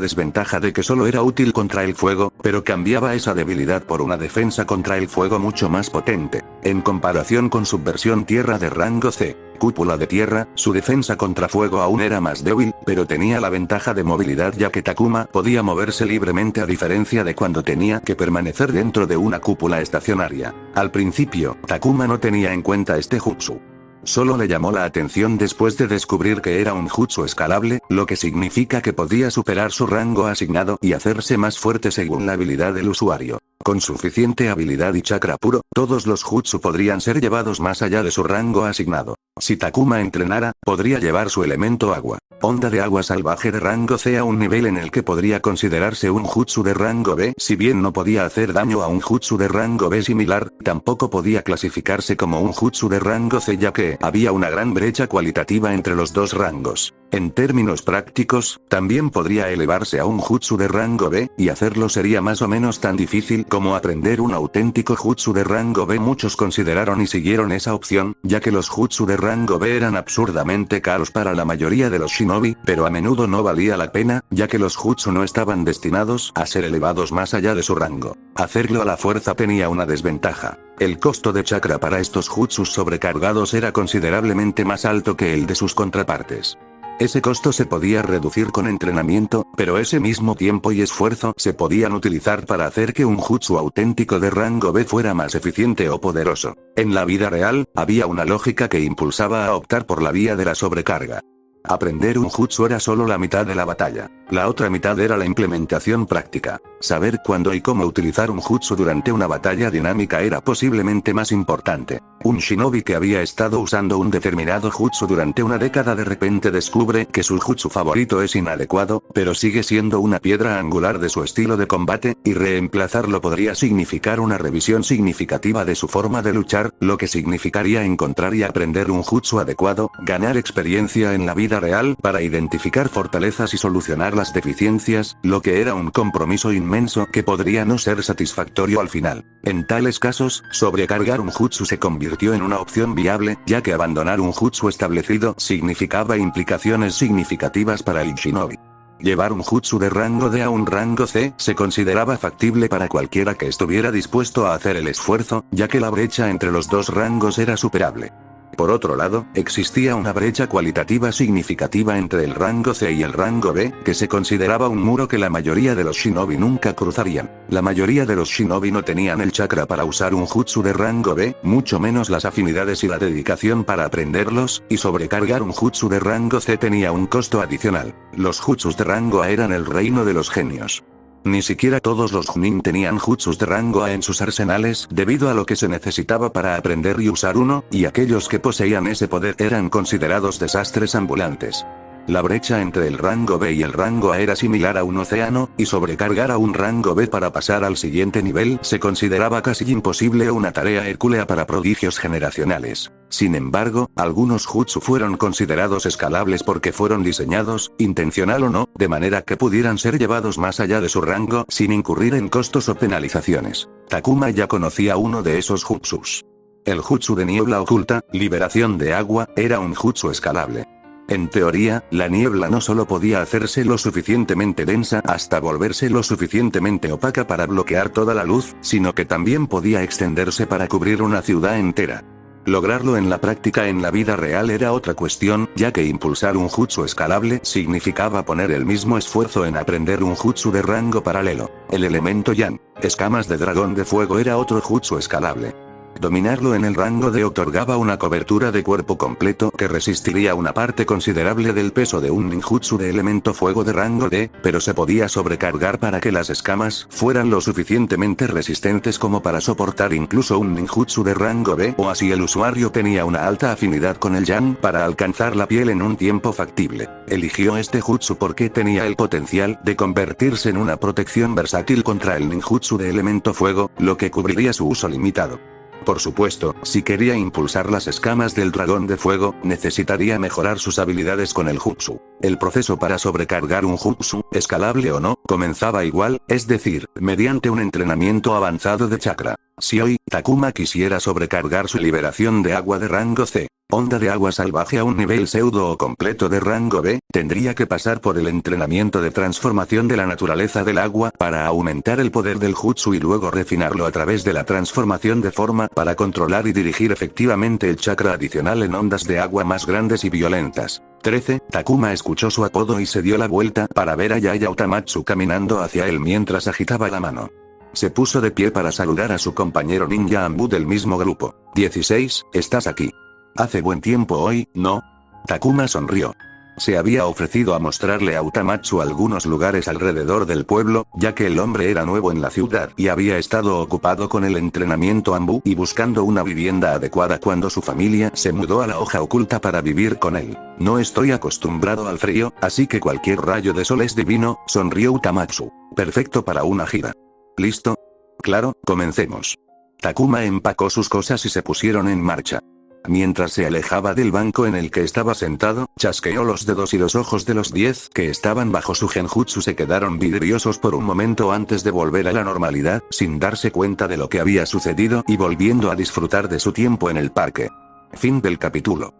desventaja de que solo era útil contra el fuego, pero cambiaba esa debilidad por una defensa contra el fuego mucho más potente. En comparación con su versión tierra de rango C, cúpula de tierra, su defensa contra fuego aún era más débil, pero tenía la ventaja de movilidad ya que Takuma podía moverse libremente a diferencia de cuando tenía que permanecer dentro de una cúpula estacionaria. Al principio, Takuma no tenía en cuenta este jutsu. Solo le llamó la atención después de descubrir que era un jutsu escalable, lo que significa que podía superar su rango asignado y hacerse más fuerte según la habilidad del usuario. Con suficiente habilidad y chakra puro, todos los jutsu podrían ser llevados más allá de su rango asignado. Si Takuma entrenara, podría llevar su elemento agua, onda de agua salvaje de rango C a un nivel en el que podría considerarse un jutsu de rango B. Si bien no podía hacer daño a un jutsu de rango B similar, tampoco podía clasificarse como un jutsu de rango C ya que había una gran brecha cualitativa entre los dos rangos. En términos prácticos, también podría elevarse a un jutsu de rango B, y hacerlo sería más o menos tan difícil como aprender un auténtico jutsu de rango B. Muchos consideraron y siguieron esa opción, ya que los jutsu de rango B eran absurdamente caros para la mayoría de los shinobi, pero a menudo no valía la pena, ya que los jutsu no estaban destinados a ser elevados más allá de su rango. Hacerlo a la fuerza tenía una desventaja. El costo de chakra para estos jutsus sobrecargados era considerablemente más alto que el de sus contrapartes. Ese costo se podía reducir con entrenamiento, pero ese mismo tiempo y esfuerzo se podían utilizar para hacer que un jutsu auténtico de rango B fuera más eficiente o poderoso. En la vida real, había una lógica que impulsaba a optar por la vía de la sobrecarga. Aprender un jutsu era solo la mitad de la batalla. La otra mitad era la implementación práctica. Saber cuándo y cómo utilizar un jutsu durante una batalla dinámica era posiblemente más importante. Un shinobi que había estado usando un determinado jutsu durante una década de repente descubre que su jutsu favorito es inadecuado, pero sigue siendo una piedra angular de su estilo de combate, y reemplazarlo podría significar una revisión significativa de su forma de luchar, lo que significaría encontrar y aprender un jutsu adecuado, ganar experiencia en la vida real para identificar fortalezas y solucionar las deficiencias, lo que era un compromiso inmenso que podría no ser satisfactorio al final. En tales casos, sobrecargar un jutsu se convirtió en una opción viable, ya que abandonar un jutsu establecido significaba implicaciones significativas para el shinobi. Llevar un jutsu de rango D a un rango C se consideraba factible para cualquiera que estuviera dispuesto a hacer el esfuerzo, ya que la brecha entre los dos rangos era superable. Por otro lado, existía una brecha cualitativa significativa entre el rango C y el rango B, que se consideraba un muro que la mayoría de los shinobi nunca cruzarían. La mayoría de los shinobi no tenían el chakra para usar un jutsu de rango B, mucho menos las afinidades y la dedicación para aprenderlos, y sobrecargar un jutsu de rango C tenía un costo adicional. Los jutsus de rango A eran el reino de los genios. Ni siquiera todos los Chunin tenían jutsus de rango A en sus arsenales debido a lo que se necesitaba para aprender y usar uno, y aquellos que poseían ese poder eran considerados desastres ambulantes. La brecha entre el rango B y el rango A era similar a un océano, y sobrecargar a un rango B para pasar al siguiente nivel se consideraba casi imposible o una tarea hercúlea para prodigios generacionales. Sin embargo, algunos jutsu fueron considerados escalables porque fueron diseñados, intencional o no, de manera que pudieran ser llevados más allá de su rango sin incurrir en costos o penalizaciones. Takuma ya conocía uno de esos jutsus. El jutsu de niebla oculta, liberación de agua, era un jutsu escalable. En teoría, la niebla no solo podía hacerse lo suficientemente densa hasta volverse lo suficientemente opaca para bloquear toda la luz, sino que también podía extenderse para cubrir una ciudad entera. Lograrlo en la práctica en la vida real era otra cuestión, ya que impulsar un jutsu escalable significaba poner el mismo esfuerzo en aprender un jutsu de rango paralelo. El elemento Yan, escamas de dragón de fuego, era otro jutsu escalable. Dominarlo en el rango D otorgaba una cobertura de cuerpo completo que resistiría una parte considerable del peso de un ninjutsu de elemento fuego de rango D, pero se podía sobrecargar para que las escamas fueran lo suficientemente resistentes como para soportar incluso un ninjutsu de rango B, o así el usuario tenía una alta afinidad con el Yan para alcanzar la piel en un tiempo factible. Eligió este jutsu porque tenía el potencial de convertirse en una protección versátil contra el ninjutsu de elemento fuego, lo que cubriría su uso limitado. Por supuesto, si quería impulsar las escamas del dragón de fuego, necesitaría mejorar sus habilidades con el jutsu. El proceso para sobrecargar un jutsu, escalable o no, comenzaba igual, es decir, mediante un entrenamiento avanzado de chakra. Si hoy, Takuma quisiera sobrecargar su liberación de agua de rango C, onda de agua salvaje a un nivel pseudo o completo de rango B, tendría que pasar por el entrenamiento de transformación de la naturaleza del agua para aumentar el poder del jutsu y luego refinarlo a través de la transformación de forma para controlar y dirigir efectivamente el chakra adicional en ondas de agua más grandes y violentas. 13. Takuma escuchó su apodo y se dio la vuelta para ver a Yaya Utamatsu caminando hacia él mientras agitaba la mano. Se puso de pie para saludar a su compañero ninja Anbu del mismo grupo. 16. ¿Estás aquí? Hace buen tiempo hoy, ¿no? Takuma sonrió. Se había ofrecido a mostrarle a Utamatsu algunos lugares alrededor del pueblo, ya que el hombre era nuevo en la ciudad y había estado ocupado con el entrenamiento Anbu y buscando una vivienda adecuada cuando su familia se mudó a la hoja oculta para vivir con él. No estoy acostumbrado al frío, así que cualquier rayo de sol es divino, sonrió Utamatsu. Perfecto para una gira. ¿Listo? Claro, comencemos. Takuma empacó sus cosas y se pusieron en marcha. Mientras se alejaba del banco en el que estaba sentado, chasqueó los dedos y los ojos de los 10 que estaban bajo su genjutsu se quedaron vidriosos por un momento antes de volver a la normalidad, sin darse cuenta de lo que había sucedido y volviendo a disfrutar de su tiempo en el parque. Fin del capítulo.